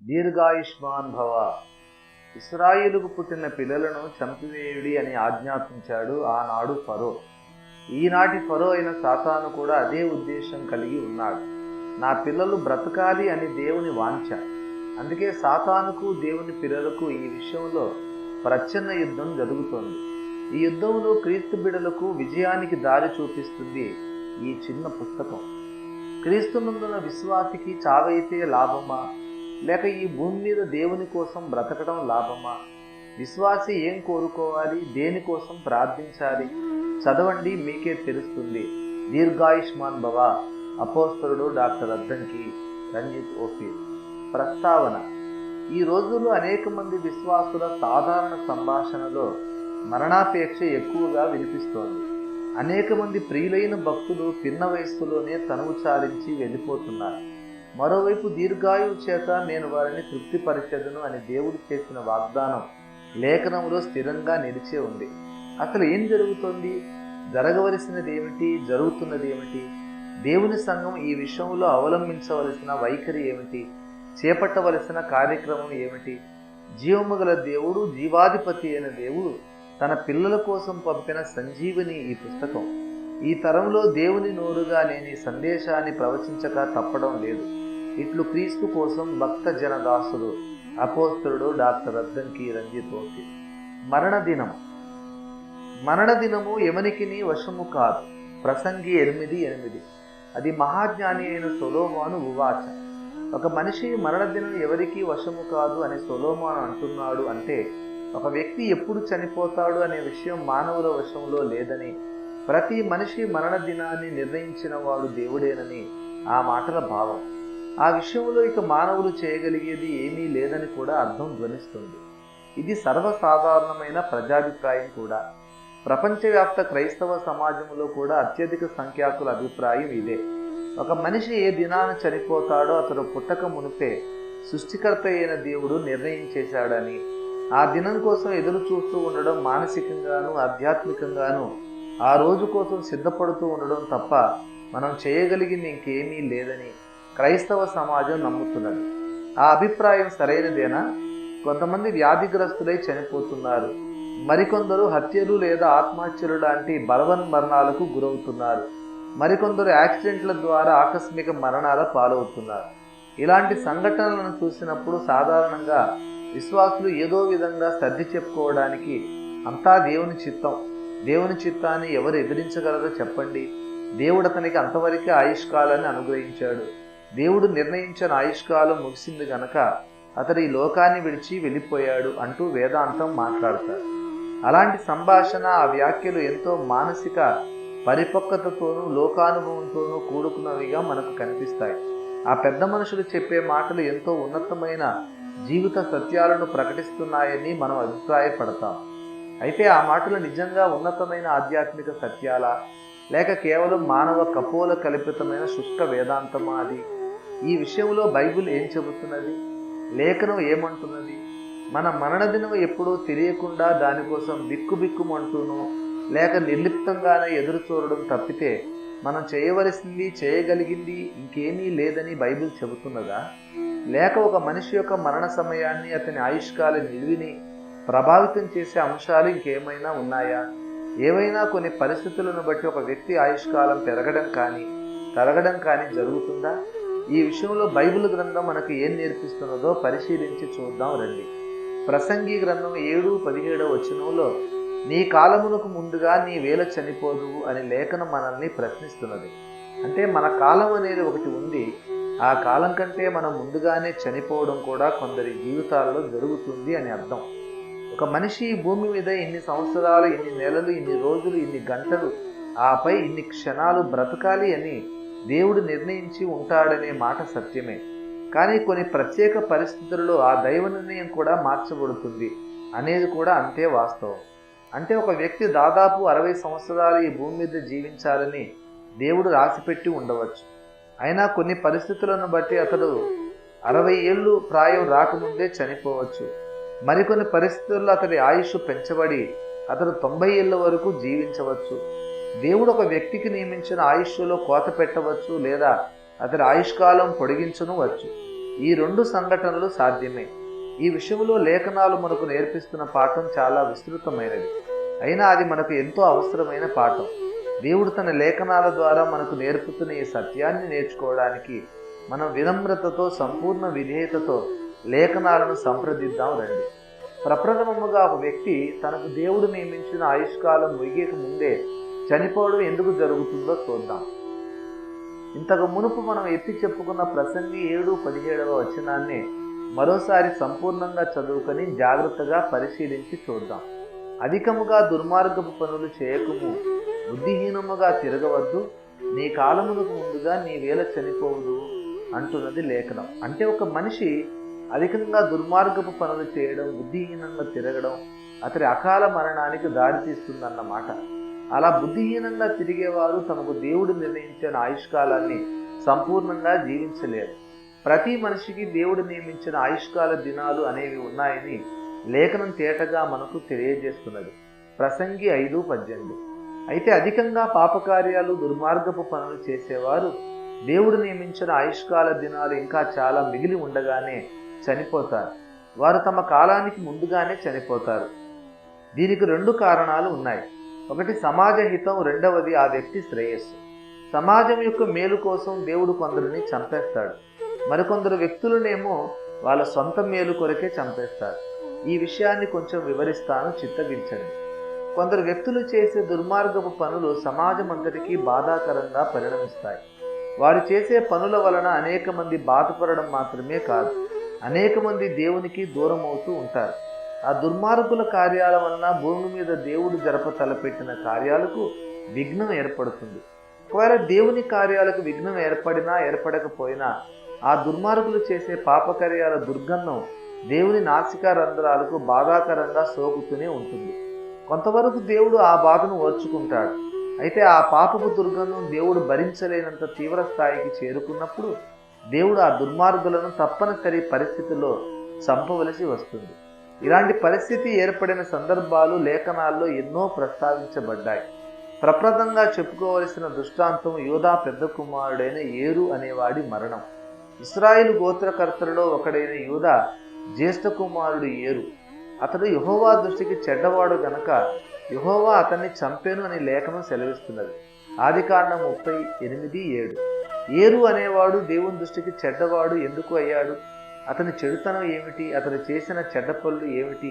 దీర్ఘాయుష్మాన్ భవ. ఇశ్రాయేలుకు పుట్టిన పిల్లలను చంపివేయుడి అని ఆజ్ఞాపించాడు ఆనాడు ఫరో. ఈనాటి ఫరో అయిన సాతాను కూడా అదే ఉద్దేశం కలిగి ఉన్నాడు. నా పిల్లలు బ్రతకాలి అని దేవుని వాంఛ. అందుకే సాతానుకు దేవుని పిల్లలకు ఈ విషయంలో ప్రచ్ఛన్న యుద్ధం జరుగుతోంది. ఈ యుద్ధంలో క్రీస్తు బిడ్డలకు విజయానికి దారి చూపిస్తుంది ఈ చిన్న పుస్తకం. క్రీస్తునందున విశ్వాసికి చావైతే లాభమా, లేక ఈ భూమి మీద దేవుని కోసం బ్రతకడం లాభమా? విశ్వాసి ఏం కోరుకోవాలి, దేనికోసం ప్రార్థించాలి? చదవండి, మీకే తెలుస్తుంది. దీర్ఘాయుష్మాన్ భవ. అపోస్తలుడు డాక్టర్ అద్దంకి రంజిత్ ఓఫీర్. ప్రస్తావన: ఈ రోజుల్లో అనేక మంది విశ్వాసుల సాధారణ సంభాషణలో మరణాపేక్ష ఎక్కువగా వినిపిస్తోంది. అనేక మంది ప్రియులైన భక్తులు పిన్న వయస్సులోనే తనువు చాలించి వెళ్ళిపోతున్నారు. మరోవైపు దీర్ఘాయువు చేత నేను వారిని తృప్తిపరిచెదను అని దేవుడు చేసిన వాగ్దానం లేఖనంలో స్థిరంగా నిలిచే ఉంది. అసలు ఏం జరుగుతోంది? జరగవలసినది ఏమిటి? జరుగుతున్నది ఏమిటి? దేవుని సంఘం ఈ విషయంలో అవలంబించవలసిన వైఖరి ఏమిటి? చేపట్టవలసిన కార్యక్రమం ఏమిటి? జీవము గల దేవుడు, జీవాధిపతి అయిన దేవుడు తన పిల్లల కోసం పంపిన సంజీవని ఈ పుస్తకం. ఈ తరంలో దేవుని నోరుగా నేను ఈ సందేశాన్ని ప్రవచించక తప్పడం లేదు. ఇట్లు క్రీస్తు కోసం భక్త జనదాసుడు అపోస్తలుడు డాక్టర్ అద్దంకి రంజిత్ ఓఫీర్. మరణదినం. మరణదినము ఎవనికిని వశము కాదు. ప్రసంగి 8:8. అది మహాజ్ఞాని అయిన సొలొమోను ఉవాచ. ఒక మనిషి మరణదినం ఎవరికీ వశము కాదు అని సొలొమోను అంటున్నాడు అంటే ఒక వ్యక్తి ఎప్పుడు చనిపోతాడు అనే విషయం మానవుల వశంలో లేదని, ప్రతి మనిషి మరణ దినాన్ని నిర్ణయించిన వాడు దేవుడేనని ఆ మాటల భావం. ఆ విషయంలో ఇక మానవులు చేయగలిగేది ఏమీ లేదని కూడా అర్థం ధ్వనిస్తుంది. ఇది సర్వసాధారణమైన ప్రజాభిప్రాయం కూడా. ప్రపంచవ్యాప్త క్రైస్తవ సమాజంలో కూడా అత్యధిక సంఖ్యాకుల అభిప్రాయం ఇదే. ఒక మనిషి ఏ దినాన చనిపోతాడో అతడు పుట్టక మునిపే సృష్టికర్త అయిన దేవుడు నిర్ణయించేశాడని, ఆ దినం కోసం ఎదురు చూస్తూ ఉండడం మానసికంగాను ఆధ్యాత్మికంగాను ఆ రోజు కోసం సిద్ధపడుతూ ఉండడం తప్ప మనం చేయగలిగింది ఇంకేమీ లేదని క్రైస్తవ సమాజం నమ్ముతున్నది. ఆ అభిప్రాయం సరైనదేనా? కొంతమంది వ్యాధిగ్రస్తులై చనిపోతున్నారు. మరికొందరు హత్యలు లేదా ఆత్మహత్యలు లాంటి బలవన్మరణాలకు గురవుతున్నారు. మరికొందరు యాక్సిడెంట్ల ద్వారా ఆకస్మిక మరణాల పాలవుతున్నారు. ఇలాంటి సంఘటనలను చూసినప్పుడు సాధారణంగా విశ్వాసులు ఏదో విధంగా సర్ది చెప్పుకోవడానికి అంతా దేవుని చిత్తం, దేవుని చిత్తాన్ని ఎవరు ఎదిరించగలరో చెప్పండి, దేవుడు అతనికి అంతవరకే ఆయుష్కాలాన్ని అనుగ్రహించాడు, దేవుడు నిర్ణయించిన ఆయుష్కాలం ముగిసింది గనక అతడు ఈ లోకాన్ని విడిచి వెళ్ళిపోయాడు అంటూ వేదాంతం మాట్లాడతారు. అలాంటి సంభాషణ, ఆ వ్యాఖ్యలు ఎంతో మానసిక పరిపక్వతతోనూ లోకానుభవంతోనూ కూడుకున్నవిగా మనకు కనిపిస్తాయి. ఆ పెద్ద మనుషులు చెప్పే మాటలు ఎంతో ఉన్నతమైన జీవిత సత్యాలను ప్రకటిస్తున్నాయని మనం అభిప్రాయపడతాం. అయితే ఆ మాటలు నిజంగా ఉన్నతమైన ఆధ్యాత్మిక సత్యాలా, లేక కేవలం మానవ కపోల కల్పితమైన శుష్క వేదాంతమా? అది ఈ విషయంలో బైబిల్ ఏం చెబుతున్నది? లేఖనం ఏమంటున్నది? మన మరణదినం ఎప్పుడో తెలియకుండా దానికోసం బిక్కుబిక్కుమంటూనో లేక నిర్లిప్తంగానే ఎదురు చూడడం తప్పితే మనం చేయవలసింది, చేయగలిగింది ఇంకేమీ లేదని బైబిల్ చెబుతున్నదా? లేక ఒక మనిషి యొక్క మరణ సమయాన్ని, అతని ఆయుష్కాల నిలువిని ప్రభావితం చేసే అంశాలు ఇంకేమైనా ఉన్నాయా? ఏవైనా కొన్ని పరిస్థితులను బట్టి ఒక వ్యక్తి ఆయుష్కాలం పెరగడం కానీ తరగడం కానీ జరుగుతుందా? ఈ విషయంలో బైబిల్ గ్రంథం మనకు ఏం నేర్పిస్తున్నదో పరిశీలించి చూద్దాం రండి. ప్రసంగి గ్రంథం 7:17 నీ కాలమునకు ముందుగా నీ వేళ చనిపోదు అని లేఖనం మనల్ని ప్రశ్నిస్తున్నది. అంటే మన కాలం అనేది ఒకటి ఉంది. ఆ కాలం కంటే మనం ముందుగానే చనిపోవడం కూడా కొందరి జీవితాల్లో జరుగుతుంది అని అర్థం. ఒక మనిషి భూమి మీద ఇన్ని సంవత్సరాలు, ఇన్ని నెలలు, ఇన్ని రోజులు, ఇన్ని గంటలు, ఆపై ఇన్ని క్షణాలు బ్రతకాలి అని దేవుడు నిర్ణయించి ఉంటాడనే మాట సత్యమే. కానీ కొన్ని ప్రత్యేక పరిస్థితుల్లో ఆ దైవ నిర్ణయం కూడా మార్చబడుతుంది అనేది కూడా అంతే వాస్తవం. అంటే ఒక వ్యక్తి దాదాపు 60 సంవత్సరాలు ఈ భూమి మీద జీవించాలని దేవుడు రాసిపెట్టి ఉండవచ్చు. అయినా కొన్ని పరిస్థితులను బట్టి అతడు 60 ఏళ్ళు ప్రాయం రాకముందే చనిపోవచ్చు. మరికొన్ని పరిస్థితుల్లో అతడి ఆయుష్ పెంచబడి అతడు 90 ఏళ్ళ వరకు జీవించవచ్చు. దేవుడు ఒక వ్యక్తికి నియమించిన ఆయుష్లో కోత పెట్టవచ్చు లేదా అతడి ఆయుష్కాలం పొడిగించనువచ్చు. ఈ రెండు సంఘటనలు సాధ్యమే. ఈ విషయంలో లేఖనాలు మనకు నేర్పిస్తున్న పాఠం చాలా విస్తృతమైనది. అయినా అది మనకు ఎంతో అవసరమైన పాఠం. దేవుడు తన లేఖనాల ద్వారా మనకు నేర్పుతున్న ఈ సత్యాన్ని నేర్చుకోవడానికి మనం వినమ్రతతో, సంపూర్ణ విధేయతతో లేఖనాలను సంప్రదిద్దాం రండి. ప్రప్రథమముగా ఒక వ్యక్తి తనకు దేవుడు నియమించిన ఆయుష్కాలం ముగియక ముందే చనిపోవడం ఎందుకు జరుగుతుందో చూద్దాం. ఇంతకు మునుపు మనం ఎత్తి చెప్పుకున్న ప్రసంగి 7:17 వచనాన్ని మరోసారి సంపూర్ణంగా చదువుకొని జాగ్రత్తగా పరిశీలించి చూద్దాం. అధికముగా దుర్మార్గపు పనులు చేయకుము, బుద్ధిహీనముగా తిరగవద్దు, నీ కాలమునకు ముందుగా నీ వేళ చనిపోవుదు అంటున్నది లేఖనం. అంటే ఒక మనిషి అధికంగా దుర్మార్గపు పనులు చేయడం, బుద్ధిహీనంగా తిరగడం అతడి అకాల మరణానికి దారితీస్తుందన్నమాట. అలా బుద్ధిహీనంగా తిరిగేవారు తమకు దేవుడు నిర్ణయించిన ఆయుష్కాలాన్ని సంపూర్ణంగా జీవించలేరు. ప్రతి మనిషికి దేవుడు నియమించిన ఆయుష్కాల దినాలు అనేవి ఉన్నాయని లేఖనం తేటగా మనకు తెలియజేస్తున్నది. ప్రసంగి 5:18. అయితే అధికంగా పాపకార్యాలు, దుర్మార్గపు పనులు చేసేవారు దేవుడు నియమించిన ఆయుష్కాల దినాలు ఇంకా చాలా మిగిలి ఉండగానే చనిపోతారు. వారు తమ కాలానికి ముందుగానే చనిపోతారు. దీనికి 2 కారణాలు ఉన్నాయి. ఒకటి సమాజ హితం, రెండవది ఆ వ్యక్తి శ్రేయస్సు. సమాజం యొక్క మేలు కోసం దేవుడు కొందరిని చంపేస్తాడు. మరికొందరు వ్యక్తులనేమో వాళ్ళ సొంత మేలు కొరకే చంపేస్తారు. ఈ విషయాన్ని కొంచెం వివరిస్తాను, చిత్తగించండి. కొందరు వ్యక్తులు చేసే దుర్మార్గపు పనులు సమాజం అంతటికీ బాధాకరంగా పరిణమిస్తాయి. వారు చేసే పనుల వలన అనేక మంది బాధపడడం మాత్రమే కాదు, అనేక మంది దేవునికి దూరం అవుతూ ఉంటారు. ఆ దుర్మార్గుల కార్యాల వలన భూమి మీద దేవుడు జరప తలపెట్టిన కార్యాలకు విఘ్నం ఏర్పడుతుంది. ఒకవేళ దేవుని కార్యాలకు విఘ్నం ఏర్పడినా ఏర్పడకపోయినా ఆ దుర్మార్గులు చేసే పాపకార్యాల దుర్గంధం దేవుని నాసికా రంధ్రాలకు బాధాకరంగా సోకుతూనే ఉంటుంది. కొంతవరకు దేవుడు ఆ బాధను ఓర్చుకుంటాడు. అయితే ఆ పాపపు దుర్గంధం దేవుడు భరించలేనంత తీవ్ర స్థాయికి చేరుకున్నప్పుడు దేవుడు ఆ దుర్మార్గులను తప్పనిసరి పరిస్థితుల్లో చంపవలసి వస్తుంది. ఇలాంటి పరిస్థితి ఏర్పడిన సందర్భాలు లేఖనాల్లో ఎన్నో ప్రస్తావించబడ్డాయి. ప్రప్రదంగా చెప్పుకోవలసిన దృష్టాంతం యూదా పెద్ద కుమారుడైన ఏరు అనేవాడి మరణం. ఇశ్రాయేలు గోత్రకర్తలలో ఒకడైన యూదా జ్యేష్ఠ కుమారుడు ఏరు. అతడు యెహోవా దృష్టికి చెడ్డవాడు గనక యెహోవా అతన్ని చంపెను అని లేఖనం సెలవిస్తున్నది. ఆదికాండం 38:7. ఏరు అనేవాడు దేవుని దృష్టికి చెడ్డవాడు ఎందుకు అయ్యాడు? అతని చెడుతనం ఏమిటి? అతను చేసిన చెడ్డ పనులు ఏమిటి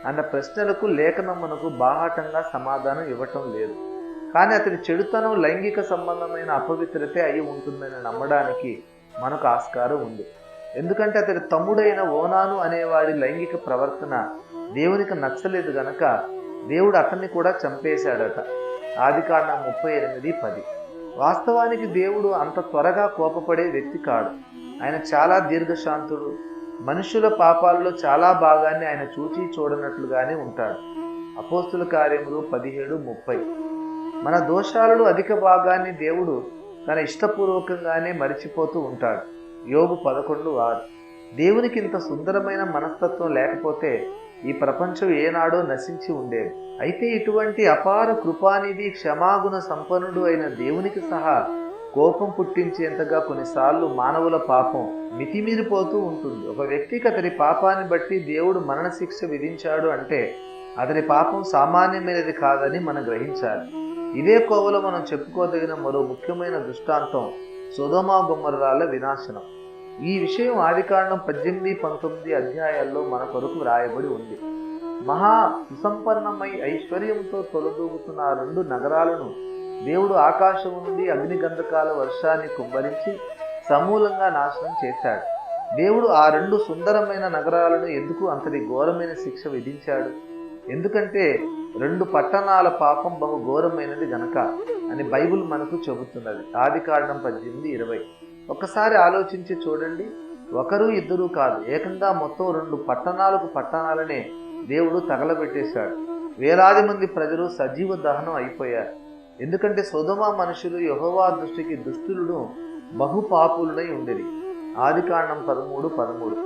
అన్న ప్రశ్నలకు లేఖనం మనకు బాహాటంగా సమాధానం ఇవ్వటం లేదు. కానీ అతని చెడుతనం లైంగిక సంబంధమైన అపవిత్రతే అయి ఉంటుందని నమ్మడానికి మనకు ఆస్కారం ఉంది. ఎందుకంటే అతడి తమ్ముడైన ఓనాను అనేవాడి లైంగిక ప్రవర్తన దేవునికి నచ్చలేదు గనక దేవుడు అతన్ని కూడా చంపేశాడట. ఆదికాండం 38:10. వాస్తవానికి దేవుడు అంత త్వరగా కోపపడే వ్యక్తి కాడు. ఆయన చాలా దీర్ఘశాంతుడు. మనుషుల పాపాల్లో చాలా భాగాన్ని ఆయన చూచి చూడనట్లుగానే ఉంటాడు. అపోస్తుల కార్యములు 17:30. మన దోషాలలో అధిక భాగాన్ని దేవుడు తన ఇష్టపూర్వకంగానే మరిచిపోతూ ఉంటాడు. యోబు 11:6. దేవునికి ఇంత సుందరమైన మనస్తత్వం లేకపోతే ఈ ప్రపంచం ఏనాడో నశించి ఉండేది. అయితే ఇటువంటి అపార కృపానిధి, క్షమాగుణ సంపన్నుడు అయిన దేవునికి సహా కోపం పుట్టించేంతగా కొన్నిసార్లు మానవుల పాపం మితిమీరిపోతూ ఉంటుంది. ఒక వ్యక్తికి అతని పాపాన్ని బట్టి దేవుడు మరణశిక్ష విధించాడు అంటే అతని పాపం సామాన్యమైనది కాదని మనం గ్రహించాలి. ఇదే కోవలో మనం చెప్పుకోదగిన మరో ముఖ్యమైన దృష్టాంతం సొదొమ గొమొర్రాల వినాశనం. ఈ విషయం ఆదికాండం 18-19 అధ్యాయాల్లో మన కొరకు రాయబడి ఉంది. మహా సుసంపన్నమై ఐశ్వర్యంతో తొలదూగుతున్న ఆ 2 నగరాలను దేవుడు ఆకాశం నుండి అగ్నిగంధకాల వర్షాన్ని కుమ్మరించి సమూలంగా నాశనం చేశాడు. దేవుడు ఆ 2 సుందరమైన నగరాలను ఎందుకు అంతటి ఘోరమైన శిక్ష విధించాడు? ఎందుకంటే 2 పట్టణాల పాపం బహు ఘోరమైనది గనక అని బైబిల్ మనకు చెబుతున్నది. ఆదికాండం 18:20. ఒక్కసారి ఆలోచించి చూడండి. 1, 2 కాదు, ఏకంగా మొత్తం 2 పట్టణాలనే దేవుడు తగలబెట్టేశాడు. వేలాది మంది ప్రజలు సజీవ దహనం అయిపోయారు. ఎందుకంటే సొదొమ మనుషులు యెహోవా దృష్టికి దుష్టులను బహుపాపులై ఉండేది. ఆదికాండం 13:13.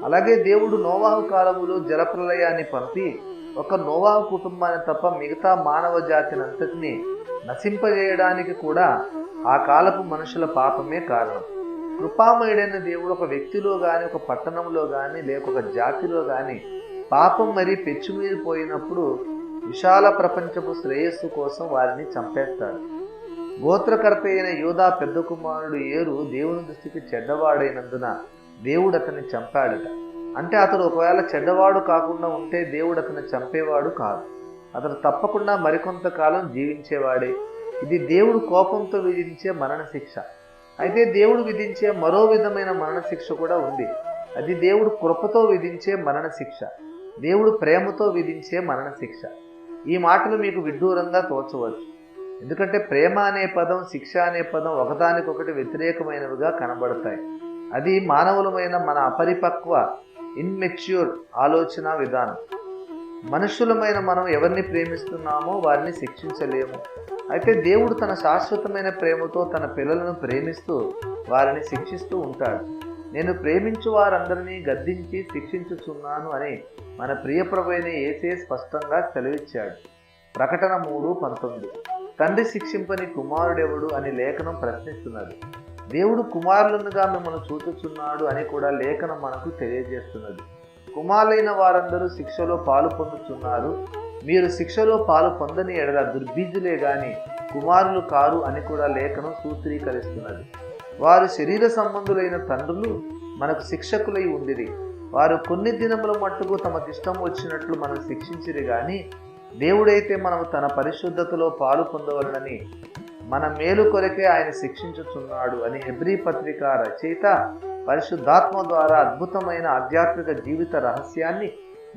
అలాగే దేవుడు నోవాహు కాలములో జలప్రలయాన్ని పంపి ఒక నోవాహు కుటుంబాన్ని తప్ప మిగతా మానవ జాతిని అంతటినీ నశింపజేయడానికి కూడా ఆ కాలపు మనుషుల పాపమే కారణం. కృపామయుడైన దేవుడు ఒక వ్యక్తిలో కానీ, ఒక పట్టణంలో కానీ, లేక ఒక జాతిలో కానీ పాపం మరీ పెచ్చుమీరిపోయినప్పుడు విశాల ప్రపంచపు శ్రేయస్సు కోసం వారిని చంపేస్తాడు. గోత్రకర్త అయిన యూదా పెద్ద కుమారుడు ఏరు దేవుని దృష్టికి చెడ్డవాడైనందున దేవుడు అతన్ని చంపాడట. అంటే అతడు ఒకవేళ చెడ్డవాడు కాకుండా ఉంటే దేవుడు అతన్ని చంపేవాడు కాదు. అతడు తప్పకుండా మరికొంతకాలం జీవించేవాడే. ఇది దేవుడు కోపంతో విధించే మరణశిక్ష. అయితే దేవుడు విధించే మరో విధమైన మరణశిక్ష కూడా ఉంది. అది దేవుడు కృపతో విధించే మరణశిక్ష, దేవుడు ప్రేమతో విధించే మరణశిక్ష. ఈ మాటలు మీకు విడ్డూరంగా తోచవచ్చు. ఎందుకంటే ప్రేమ అనే పదం, శిక్ష అనే పదం ఒకదానికొకటి వ్యతిరేకమైనవిగా కనబడతాయి. అది మానవులమైన మన అపరిపక్వ ఇన్మెచ్యూర్ ఆలోచన విధానం. మనుషులమైన మనం ఎవరిని ప్రేమిస్తున్నామో వారిని శిక్షించలేము. అయితే దేవుడు తన శాశ్వతమైన ప్రేమతో తన పిల్లలను ప్రేమిస్తూ వారిని శిక్షిస్తూ ఉంటాడు. నేను ప్రేమించు వారందరినీ గద్దించి శిక్షించుచున్నాను అని మన ప్రియప్రభువైన యేసే స్పష్టంగా సెలవిచ్చాడు. ప్రకటన 3:19. తండ్రి శిక్షింపని కుమారుడెవడు అని లేఖనం ప్రశ్నిస్తున్నది. దేవుడు కుమారులనుగా మిమ్మల్ని చూచుచున్నాడు అని కూడా లేఖనం మనకు తెలియజేస్తున్నది. కుమారులైన వారందరూ శిక్షలో పాలు పొందుతున్నారు. మీరు శిక్షలో పాలు పొందని ఎడల దుర్బీజులే గాని కుమారులు కారు అని కూడా లేఖనం సూత్రీకరిస్తున్నది. వారు శరీర సంబంధులైన తండ్రులు మనకు శిక్షకులై ఉండిరి. వారు కొన్ని దినముల మట్టుకు తమకిష్టం వచ్చినట్లు మనం శిక్షించిరి గాని దేవుడైతే మనం తన పరిశుద్ధతలో పాలు పొందవలనని మన మేలు కొరకే ఆయన శిక్షించుచున్నాడు అని హెబ్రీ పత్రిక రచయిత పరిశుద్ధాత్మ ద్వారా అద్భుతమైన ఆధ్యాత్మిక జీవిత రహస్యాన్ని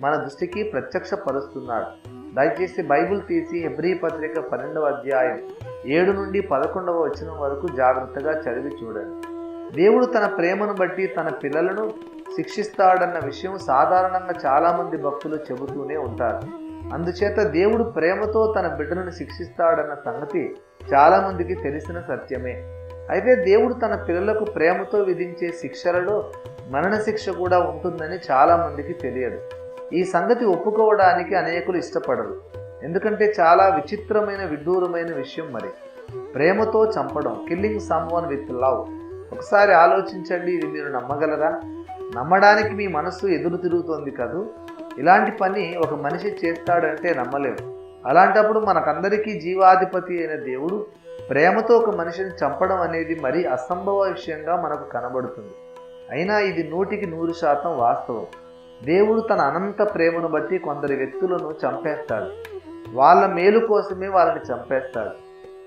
మన దృష్టికి ప్రత్యక్షపరుస్తున్నాడు. దయచేసి బైబిల్ తీసి హెబ్రీ పత్రిక 12వ అధ్యాయం 7 నుండి 11వ వచనం వరకు జాగ్రత్తగా చదివి చూడండి. దేవుడు తన ప్రేమను బట్టి తన పిల్లలను శిక్షిస్తాడన్న విషయం సాధారణంగా చాలామంది భక్తులు చెబుతూనే ఉంటారు. అందుచేత దేవుడు ప్రేమతో తన బిడ్డలను శిక్షిస్తాడన్న సంగతి చాలామందికి తెలిసిన సత్యమే. అయితే దేవుడు తన పిల్లలకు ప్రేమతో విధించే శిక్షలలో మరణశిక్ష కూడా ఉంటుందని చాలామందికి తెలియదు. ఈ సంగతి ఒప్పుకోవడానికి అనేకులు ఇష్టపడరు. ఎందుకంటే చాలా విచిత్రమైన విడ్డూరమైన విషయం. మరి ప్రేమతో చంపడం, కిల్లింగ్ సమ్వన్ విత్ లవ్. ఒకసారి ఆలోచించండి, ఇది మీరు నమ్మగలరా? నమ్మడానికి మీ మనస్సు ఎదురు తిరుగుతోంది కదూ. ఇలాంటి పని ఒక మనిషి చేస్తాడంటే నమ్మలేము. అలాంటప్పుడు మనకందరికీ జీవాధిపతి అయిన దేవుడు ప్రేమతో ఒక మనిషిని చంపడం అనేది మరీ అసంభవ విషయంగా మనకు కనబడుతుంది. అయినా ఇది 100% వాస్తవం. దేవుడు తన అనంత ప్రేమను బట్టి కొందరి వ్యక్తులను చంపేస్తాడు. వాళ్ళ మేలు కోసమే వాళ్ళని చంపేస్తాడు.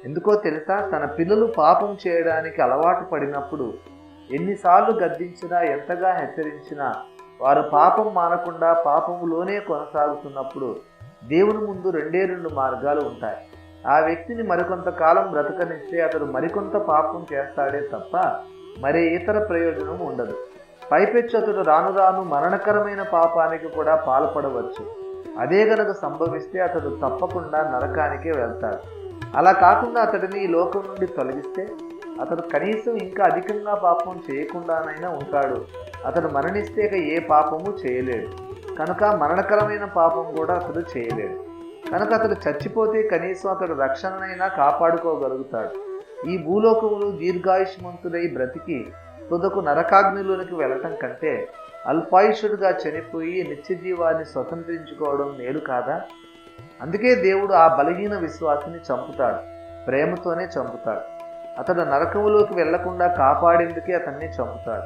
ఎందుకో తెలుసా? తన పిల్లలు పాపం చేయడానికి అలవాటు పడినప్పుడు ఎన్నిసార్లు గద్దించినా, ఎంతగా హెచ్చరించినా వారు పాపం మానకుండా పాపములోనే కొనసాగుతున్నప్పుడు దేవుని ముందు 2 మార్గాలు ఉంటాయి. ఆ వ్యక్తిని మరికొంతకాలం బ్రతకనిస్తే అతడు మరికొంత పాపం చేస్తాడే తప్ప మరే ఇతర ప్రయోజనం ఉండదు. పైపెచ్చు అతడు రాను రాను మరణకరమైన పాపానికి కూడా పాల్పడవచ్చు. అదే గనక సంభవిస్తే అతడు తప్పకుండా నరకానికే వెళ్తాడు. అలా కాకుండా అతడిని ఈ లోకం నుండి తొలగిస్తే అతడు కనీసం ఇంకా అధికంగా పాపం చేయకుండానైనా ఉంటాడు. అతడు మరణిస్తే ఏ పాపము చేయలేడు కనుక మరణకరమైన పాపం కూడా అతడు చేయలేడు. కనుక అతడు చచ్చిపోతే కనీసం అతడు రక్షణనైనా కాపాడుకోగలుగుతాడు. ఈ భూలోకములు దీర్ఘాయుష్మంతుడై బ్రతికి తుదకు నరకాగ్నిలోనికి వెళ్ళటం కంటే అల్పాయుషుడుగా చనిపోయి నిత్యజీవాన్ని స్వతంత్రించుకోవడం మేలు కాదా? అందుకే దేవుడు ఆ బలహీన విశ్వాసిని చంపుతాడు, ప్రేమతోనే చంపుతాడు. అతడు నరకములోకి వెళ్లకుండా కాపాడేందుకే అతన్ని చంపుతాడు.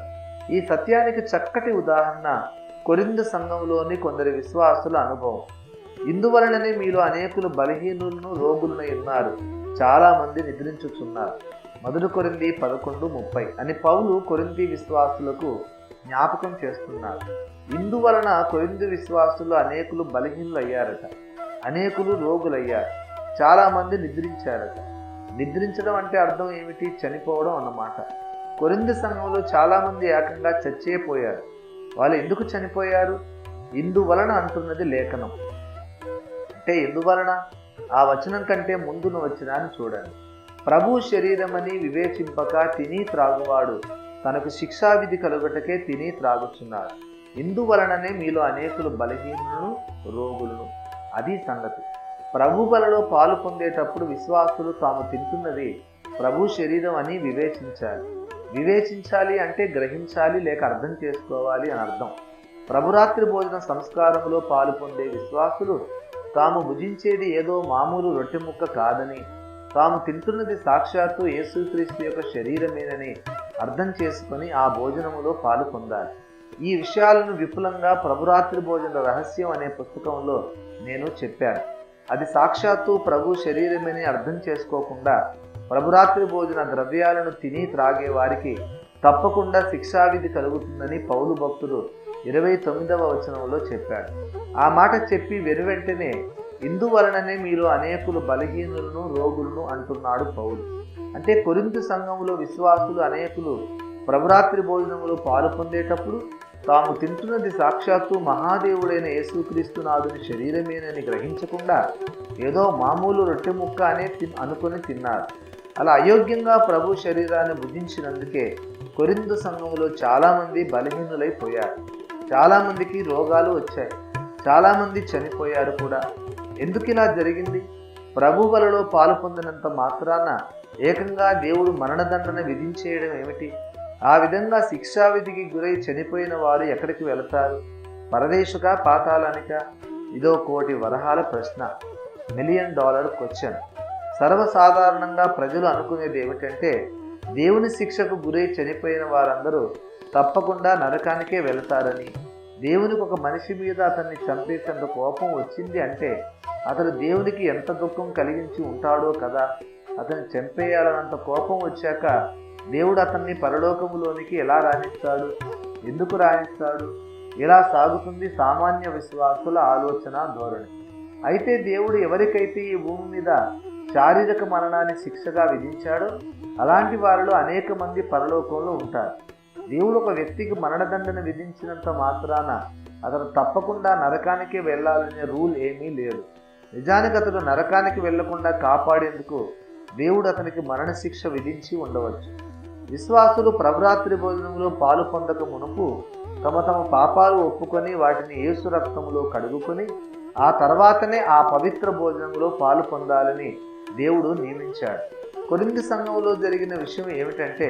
ఈ సత్యానికి చక్కటి ఉదాహరణ కొరింథు సంఘంలోని కొందరి విశ్వాసుల అనుభవం. ఇందువలననే మీలో అనేకులు బలహీనులను రోగులనై ఉన్నారు, చాలా మంది నిద్రించుచున్నారు. 1 కొరింథీ 11:30 అని పౌలు కొరింథీ విశ్వాసులకు జ్ఞాపకం చేస్తున్నారు. ఇందువలన కొరింథీ విశ్వాసులు అనేకులు బలహీనులు అయ్యారట, అనేకులు రోగులయ్యారు, చాలా మంది నిద్రించారట. నిద్రించడం అంటే అర్థం ఏమిటి? చనిపోవడం అన్నమాట. కొరింథీ సంఘంలో చాలామంది ఏకంగా చచ్చేపోయారు. వాళ్ళు ఎందుకు చనిపోయారు? ఇందువలన అంటున్నది లేఖనం. అంటే ఎందువలన? ఆ వచనం కంటే ముందున వచనాన్ని చూడండి. ప్రభు శరీరమని వివేచింపక తిని త్రాగువాడు తనకు శిక్షావిధి కలుగటకే తిని త్రాగుచున్నాడు. ఇందువలననే మీలో అనేకులు బలహీనులను, రోగులను. అది సంగతి. ప్రభు బలలో పాలు పొందేటప్పుడు విశ్వాసులు తాము తింటున్నది ప్రభు శరీరం అని వివేచించాలి. వివేచించాలి అంటే గ్రహించాలి లేక అర్థం చేసుకోవాలి అని అర్థం. ప్రభురాత్రి భోజన సంస్కారంలో పాలు పొందే విశ్వాసులు తాము భుజించేది ఏదో మామూలు రొట్టె ముక్క కాదని, తాము తింటున్నది సాక్షాత్తు యేసుక్రీస్తు యొక్క శరీరమేనని అర్థం చేసుకొని ఆ భోజనములో పాలు పొందాలి. ఈ విషయాలను విపులంగా ప్రభురాత్రి భోజన రహస్యం అనే పుస్తకంలో నేను చెప్పాను. అది సాక్షాత్తు ప్రభు శరీరమని అర్థం చేసుకోకుండా ప్రభురాత్రి భోజన ద్రవ్యాలను తిని త్రాగే వారికి తప్పకుండా శిక్షావిధి కలుగుతుందని పౌలు భక్తుడు 29వ వచనంలో చెప్పాడు. ఆ మాట చెప్పి వెనువెంటనే ఇందువలననే మీరు అనేకులు బలహీనులను రోగులను అంటున్నాడు పౌలు. అంటే కొరింథు సంఘములో విశ్వాసులు అనేకులు ప్రభురాత్రి భోజనములో పాలు పొందేటప్పుడు తాము తింటున్నది సాక్షాత్తు మహాదేవుడైన యేసుక్రీస్తునాథుని శరీరమేనని గ్రహించకుండా ఏదో మామూలు రొట్టె ముక్క అనే అనుకుని తిన్నారు. అలా అయోగ్యంగా ప్రభు శరీరాన్ని భుజించినందుకే కొరింథు సంఘములో చాలామంది బలహీనులైపోయారు. చాలామందికి రోగాలు వచ్చాయి. చాలామంది చనిపోయారు కూడా. ఎందుకు ఇలా జరిగింది? ప్రభు బలలో పాలు పొందినంత మాత్రాన ఏకంగా దేవుడు మరణదండన విధించేయడం ఏమిటి? ఆ విధంగా శిక్షావిధికి గురై చనిపోయిన వారు ఎక్కడికి వెళతారు? పరదేశుకా, పాతాళానికా? ఇదో కోటి వరహాల ప్రశ్న, $1 మిలియన్ క్వశ్చన్. సర్వసాధారణంగా ప్రజలు అనుకునేది ఏమిటంటే దేవుని శిక్షకు గురై చనిపోయిన వారందరూ తప్పకుండా నరకానికే వెళతారని, దేవునికి ఒక మనిషి మీద అతన్ని చంపేసేంత కోపం వచ్చింది అంటే అతడు దేవునికి ఎంత దుఃఖం కలిగించి ఉంటాడో కదా. అతన్ని చంపేయాలన్నంత కోపం వచ్చాక దేవుడు అతన్ని పరలోకములోనికి ఎలా రాణిస్తాడు? ఎందుకు రాణిస్తాడు? ఇలా సాగుతుంది సామాన్య విశ్వాసుల ఆలోచన ధోరణి. అయితే దేవుడు ఎవరికైతే ఈ భూమి మీద శారీరక మరణాన్ని శిక్షగా విధించాడో అలాంటి వారిలో అనేక మంది పరలోకంలో ఉంటారు. దేవుడు ఒక వ్యక్తికి మరణదండన విధించినంత మాత్రాన అతను తప్పకుండా నరకానికి వెళ్ళాలనే రూల్ ఏమీ లేదు. నిజానికి అతడు నరకానికి వెళ్లకుండా కాపాడేందుకు దేవుడు అతనికి మరణశిక్ష విధించి ఉండవచ్చు. విశ్వాసులు ప్రభురాత్రి భోజనంలో పాలు పొందక మునుపు తమ తమ పాపాలు ఒప్పుకొని వాటిని యేసు రక్తములో కడుగుకొని ఆ తర్వాతనే ఆ పవిత్ర భోజనంలో పాలు పొందాలని దేవుడు నియమించాడు. కొరింథు సంఘంలో జరిగిన విషయం ఏమిటంటే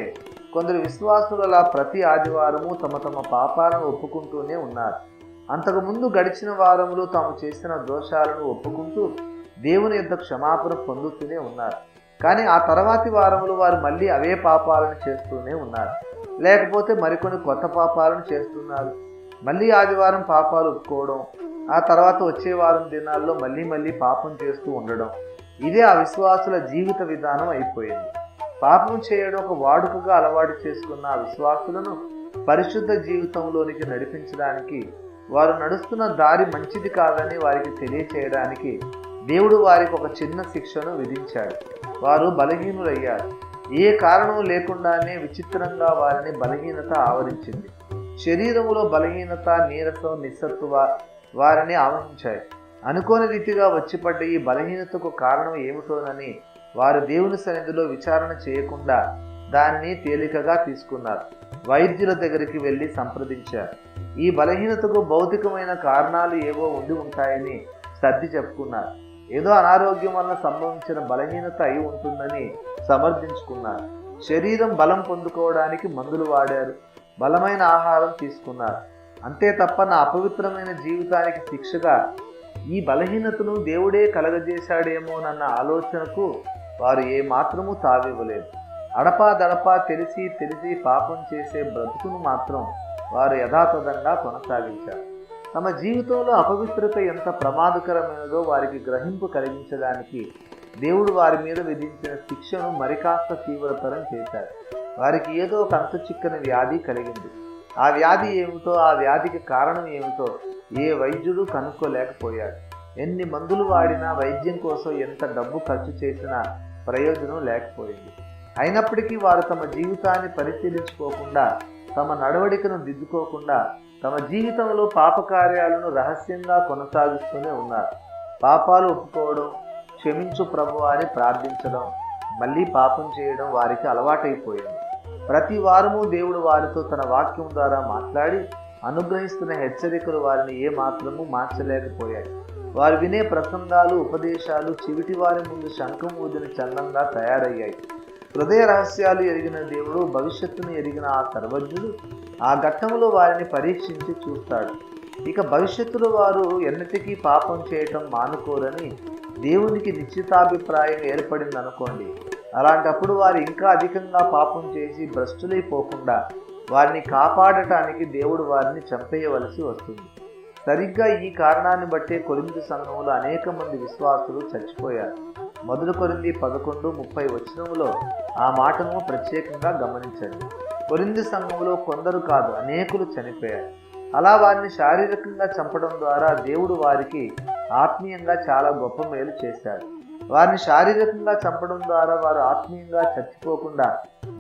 కొందరు విశ్వాసులు అలా ప్రతి ఆదివారము తమ తమ పాపాలను ఒప్పుకుంటూనే ఉన్నారు. అంతకుముందు గడిచిన వారంలో తాము చేసిన దోషాలను ఒప్పుకుంటూ దేవుని యొద్ద క్షమాపణ పొందుతూనే ఉన్నారు. కానీ ఆ తర్వాతి వారంలో వారు మళ్ళీ అవే పాపాలను చేస్తూనే ఉన్నారు. లేకపోతే మరికొన్ని కొత్త పాపాలను చేస్తున్నారు. మళ్ళీ ఆదివారం పాపాలు ఒప్పుకోవడం, ఆ తర్వాత వచ్చే వారం దినాల్లో మళ్ళీ పాపం చేస్తూ ఉండడం, ఇదే ఆ విశ్వాసుల జీవిత విధానం అయిపోయింది. పాపం చేయడం ఒక వాడుకగా అలవాటు చేసుకున్న ఆ విశ్వాసులను పరిశుద్ధ జీవితంలోనికి నడిపించడానికి, వారు నడుస్తున్న దారి మంచిది కాదని వారికి తెలియచేయడానికి దేవుడు వారికి ఒక చిన్న శిక్షను విధించాడు. వారు బలహీనులయ్యారు. ఏ కారణం లేకుండానే విచిత్రంగా వారిని బలహీనత ఆవరించింది. శరీరంలో బలహీనత, నీరసం, నిస్సత్తువ వారిని ఆవహించాయి. అనుకోని రీతిగా వచ్చిపడ్డ ఈ బలహీనతకు కారణం ఏమిటోనని వారు దేవుని సన్నిధిలో విచారణ చేయకుండా దానిని తేలికగా తీసుకున్నారు. వైద్యుల దగ్గరికి వెళ్ళి సంప్రదించారు. ఈ బలహీనతకు భౌతికమైన కారణాలు ఏవో ఉండి ఉంటాయని సర్ది చెప్పుకున్నారు. ఏదో అనారోగ్యం వల్ల సంభవించిన బలహీనత అయి ఉంటుందని సమర్థించుకున్నారు. శరీరం బలం పొందుకోవడానికి మందులు వాడారు. బలమైన ఆహారం తీసుకున్నారు. అంతే తప్ప నా అపవిత్రమైన జీవితానికి శిక్షగా ఈ బలహీనతను దేవుడే కలగజేశాడేమోనన్న ఆలోచనకు వారు ఏమాత్రమూ తావివ్వలేదు. అడపాదడపా తెలిసి పాపం చేసే బ్రతుకును మాత్రం వారు యథాతథంగా కొనసాగించారు. తమ జీవితంలో అపవిత్రత ఎంత ప్రమాదకరమైనదో వారికి గ్రహింపు కలిగించడానికి దేవుడు వారి మీద విధించిన శిక్షను మరికాస్త తీవ్రతరం చేశారు. వారికి ఏదో ఒక అంతు చిక్కని వ్యాధి కలిగింది. ఆ వ్యాధి ఏమిటో, ఆ వ్యాధికి కారణం ఏమిటో ఏ వైద్యుడు కనుక్కోలేకపోయాడు. ఎన్ని మందులు వాడినా, వైద్యం కోసం ఎంత డబ్బు ఖర్చు చేసినా ప్రయోజనం లేకపోయింది. అయినప్పటికీ వారు తమ జీవితాన్ని పరిశీలించుకోకుండా, తమ నడవడికను దిద్దుకోకుండా తమ జీవితంలో పాపకార్యాలను రహస్యంగా కొనసాగిస్తూనే ఉన్నారు. పాపాలు ఒప్పుకోవడం, క్షమించు ప్రభువా అని ప్రార్థించడం, మళ్ళీ పాపం చేయడం వారికి అలవాటైపోయింది. ప్రతి వారము దేవుడు వారితో తన వాక్యం ద్వారా మాట్లాడి అనుగ్రహిస్తున్న హెచ్చరికలు వారిని ఏ మాత్రము మార్చలేకపోయాయి. వారు వినే ప్రసంగాలు, ఉపదేశాలు చెవిటి వారి ముందు శంఖం ఊదిన చందంగా తయారయ్యాయి. హృదయ రహస్యాలు ఎరిగిన దేవుడు, భవిష్యత్తును ఎరిగిన ఆ సర్వజ్ఞుడు ఆ ఘట్టంలో వారిని పరీక్షించి చూస్తాడు. ఇక భవిష్యత్తులో వారు ఎన్నటికీ పాపం చేయటం మానుకోరని దేవునికి నిశ్చితాభిప్రాయం ఏర్పడిందనుకోండి. అలాంటప్పుడు వారు ఇంకా అధికంగా పాపం చేసి భ్రష్టులైపోకుండా వారిని కాపాడటానికి దేవుడు వారిని చంపేయవలసి వస్తుంది. సరిగ్గా ఈ కారణాన్ని బట్టే కొరింథీ సంఘంలో అనేక మంది విశ్వాసులు చచ్చిపోయారు. 1 కొరింథీ 11:30 ఆ మాటను ప్రత్యేకంగా గమనించండి. కొరింథీ సంఘంలో కొందరు కాదు, అనేకులు చనిపోయారు. అలా వారిని శారీరకంగా చంపడం ద్వారా దేవుడు వారికి ఆత్మీయంగా చాలా గొప్ప మేలు చేశాడు. వారిని శారీరకంగా చంపడం ద్వారా వారు ఆత్మీయంగా చచ్చిపోకుండా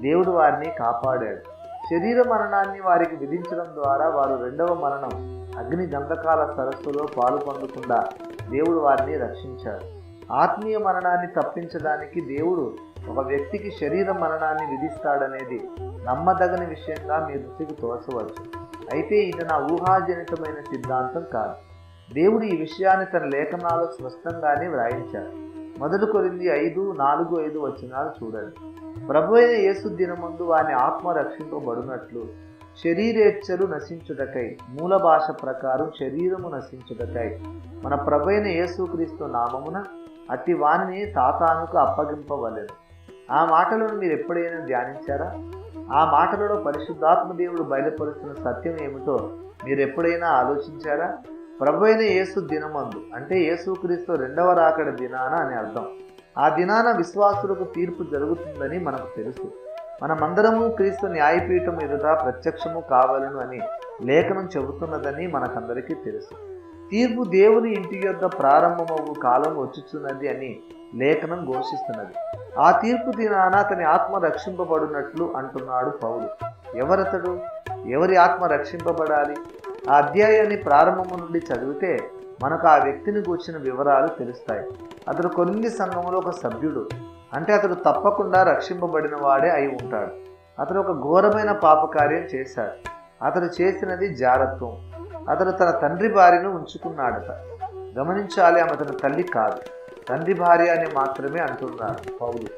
దేవుడు వారిని కాపాడాడు. శరీర మరణాన్ని వారికి విధించడం ద్వారా వారు రెండవ మరణం అగ్ని గంధకాల సరస్సులో పాలు పొందకుండా దేవుడు వారిని రక్షించాడు. ఆత్మీయ మరణాన్ని తప్పించడానికి దేవుడు ఒక వ్యక్తికి శరీర మరణాన్ని విధిస్తాడనేది నమ్మదగని విషయంగా మీ దృష్టికి తోచవచ్చు. అయితే ఇది నా ఊహాజనితమైన సిద్ధాంతం కాదు. దేవుడు ఈ విషయాన్ని తన లేఖనాల్లో స్పష్టంగానే వ్రాయించాడు. 1 కొరింథీ 5:4-5 చూడండి. ప్రభువైన యేసు దినమందు వాని ఆత్మ రక్షింపబడినట్లు శరీరేచ్ఛలు నశించుటకై, మూల భాష ప్రకారం శరీరము నశించుటకై మన ప్రభువైన యేసుక్రీస్తు నామమున అట్టి వానిని సాతానుకు అప్పగింపవలెను. ఆ మాటలను మీరు ఎప్పుడైనా ధ్యానించారా? ఆ మాటలలో పరిశుద్ధాత్మ దేవుడు బయలుపరుస్తున్న సత్యం ఏమిటో మీరు ఎప్పుడైనా ఆలోచించారా? ప్రభువైన యేసు దినమందు అంటే యేసుక్రీస్తు రెండవ రాకడ దినాన అని అర్థం. ఆ దినాన విశ్వాసులకు తీర్పు జరుగుతుందని మనకు తెలుసు. మనమందరము క్రీస్తు న్యాయపీఠం ఎదుట ప్రత్యక్షము కావాలను అని లేఖనం చెబుతున్నదని మనకందరికీ తెలుసు. తీర్పు దేవుని ఇంటి యొద్ద ప్రారంభమవు కాలం వచ్చుచున్నది అని లేఖనం ఘోషిస్తున్నది. ఆ తీర్పు దినాన అతని ఆత్మ రక్షింపబడినట్లు అంటున్నాడు పౌలు. ఎవరతడు? ఎవరి ఆత్మ రక్షింపబడాలి? ఆ అధ్యాయాన్ని ప్రారంభము నుండి చదివితే మనకు ఆ వ్యక్తిని గూర్చిన వివరాలు తెలుస్తాయి. అతడు కొరింథీ సంఘములో ఒక సభ్యుడు, అంటే అతడు తప్పకుండా రక్షింపబడిన వాడే అయి ఉంటాడు. అతడు ఒక ఘోరమైన పాపకార్యం చేశాడు. అతడు చేసినది జారత్వం. అతడు తన తండ్రి భార్యను ఉంచుకున్నాడట. గమనించాలి, ఆమె తన తల్లి కాదు, తండ్రి భార్య అని మాత్రమే అంటున్నాడు పౌలు.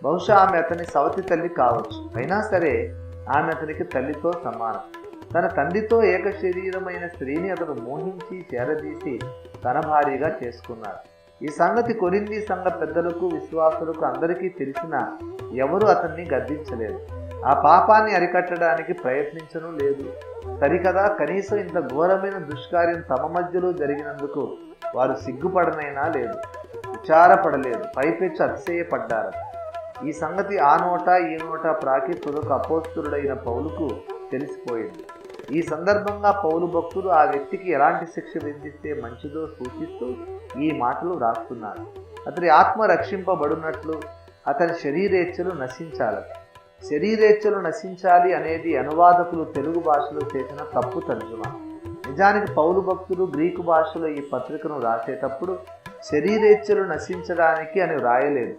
బహుశా ఆమె అతని సవతి తల్లి కావచ్చు. అయినా సరే ఆమె అతనికి తల్లితో సమానం. తన తండ్రితో ఏక శరీరమైన స్త్రీని అతడు మోహించి చేరదీసి తన భార్యగా చేసుకున్నాడు. ఈ సంగతి కొరింథీ సంఘ పెద్దలకు, విశ్వాసులకు అందరికీ తెలిసినా ఎవరు అతన్ని గద్దించలేదు. ఆ పాపాన్ని అరికట్టడానికి ప్రయత్నించను లేదు. సరికదా, కనీసం ఇంత ఘోరమైన దుష్కార్యం తమ మధ్యలో జరిగినందుకు వారు సిగ్గుపడనైనా లేదు, విచారపడలేదు, పైపెచ్చు అతిశయపడ్డారు. ఈ సంగతి ఆ నోట ఈ నోట ప్రాకి తుదకు అపోస్తులుడైన పౌలుకు తెలిసిపోయింది. ఈ సందర్భంగా పౌలు భక్తుడు ఆ వ్యక్తికి ఎలాంటి శిక్ష విధిస్తే మంచిదో సూచిస్తూ ఈ మాటలు రాస్తున్నారు. అతడి ఆత్మ రక్షింపబడినట్లు అతని శరీరేచ్ఛలు నశించాలట. శరీరేచ్ఛలు నశించాలి అనేది అనువాదకులు తెలుగు భాషలో చేసిన తప్పు తర్జుమా. నిజానికి పౌలు భక్తుడు గ్రీకు భాషలో ఈ పత్రికను రాసేటప్పుడు శరీరేచ్ఛలు నశించడానికి అని వ్రాయలేదు,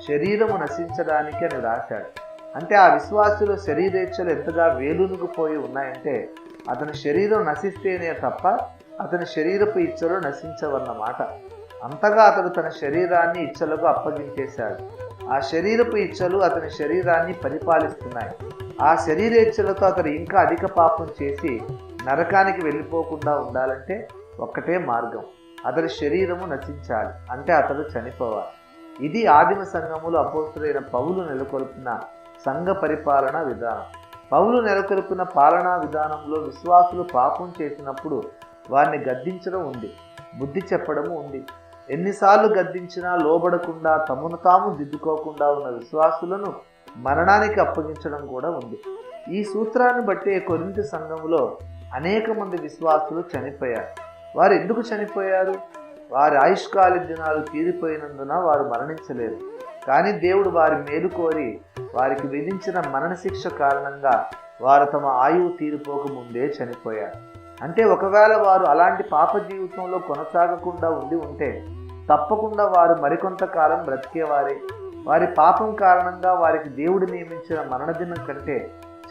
శరీరము నశించడానికి అని రాశాడు. అంటే ఆ విశ్వాసుల శరీరేచ్ఛలు ఎంతగా వేలునుకుపోయి ఉన్నాయంటే అతని శరీరం నశిస్తేనే తప్ప అతని శరీరపు ఇచ్చలు నశించవన్నమాట. అంతగా అతడు తన శరీరాన్ని ఇచ్చలకు అప్పగించేశాడు. ఆ శరీరపు ఇచ్చలు అతని శరీరాన్ని పరిపాలిస్తున్నాయి. ఆ శరీరేచ్ఛలతో అతడు ఇంకా అధిక పాపం చేసి నరకానికి వెళ్ళిపోకుండా ఉండాలంటే ఒక్కటే మార్గం, అతడి శరీరము నశించాలి, అంటే అతడు చనిపోవాలి. ఇది ఆదిమ సంఘములు అపోస్తులైన పౌలు నెలకొల్పిన సంఘ పరిపాలనా విధానం. పౌలు నెలకొల్పిన పాలనా విధానంలో విశ్వాసులు పాపం చేసినప్పుడు వారిని గద్దించడం ఉంది, బుద్ధి చెప్పడము ఉంది. ఎన్నిసార్లు గద్దించినా లోబడకుండా తమను తాము దిద్దుకోకుండా ఉన్న విశ్వాసులను మరణానికి అప్పగించడం కూడా ఉంది. ఈ సూత్రాన్ని బట్టే కొరింథీ సంఘములో అనేక మంది విశ్వాసులు చనిపోయారు. వారు ఎందుకు చనిపోయారు? వారి ఆయుష్కాల దినాలు తీరిపోయినందున వారు మరణించలేరు. కానీ దేవుడు వారి మేలు కోరి వారికి విధించిన మరణశిక్ష కారణంగా వారు తమ ఆయువు తీరిపోక ముందే చనిపోయారు. అంటే ఒకవేళ వారు అలాంటి పాప జీవితంలో కొనసాగకుండా ఉంటే తప్పకుండా వారు మరికొంతకాలం బ్రతికేవారే. వారి పాపం కారణంగా వారికి దేవుడు నియమించిన మరణదినం కంటే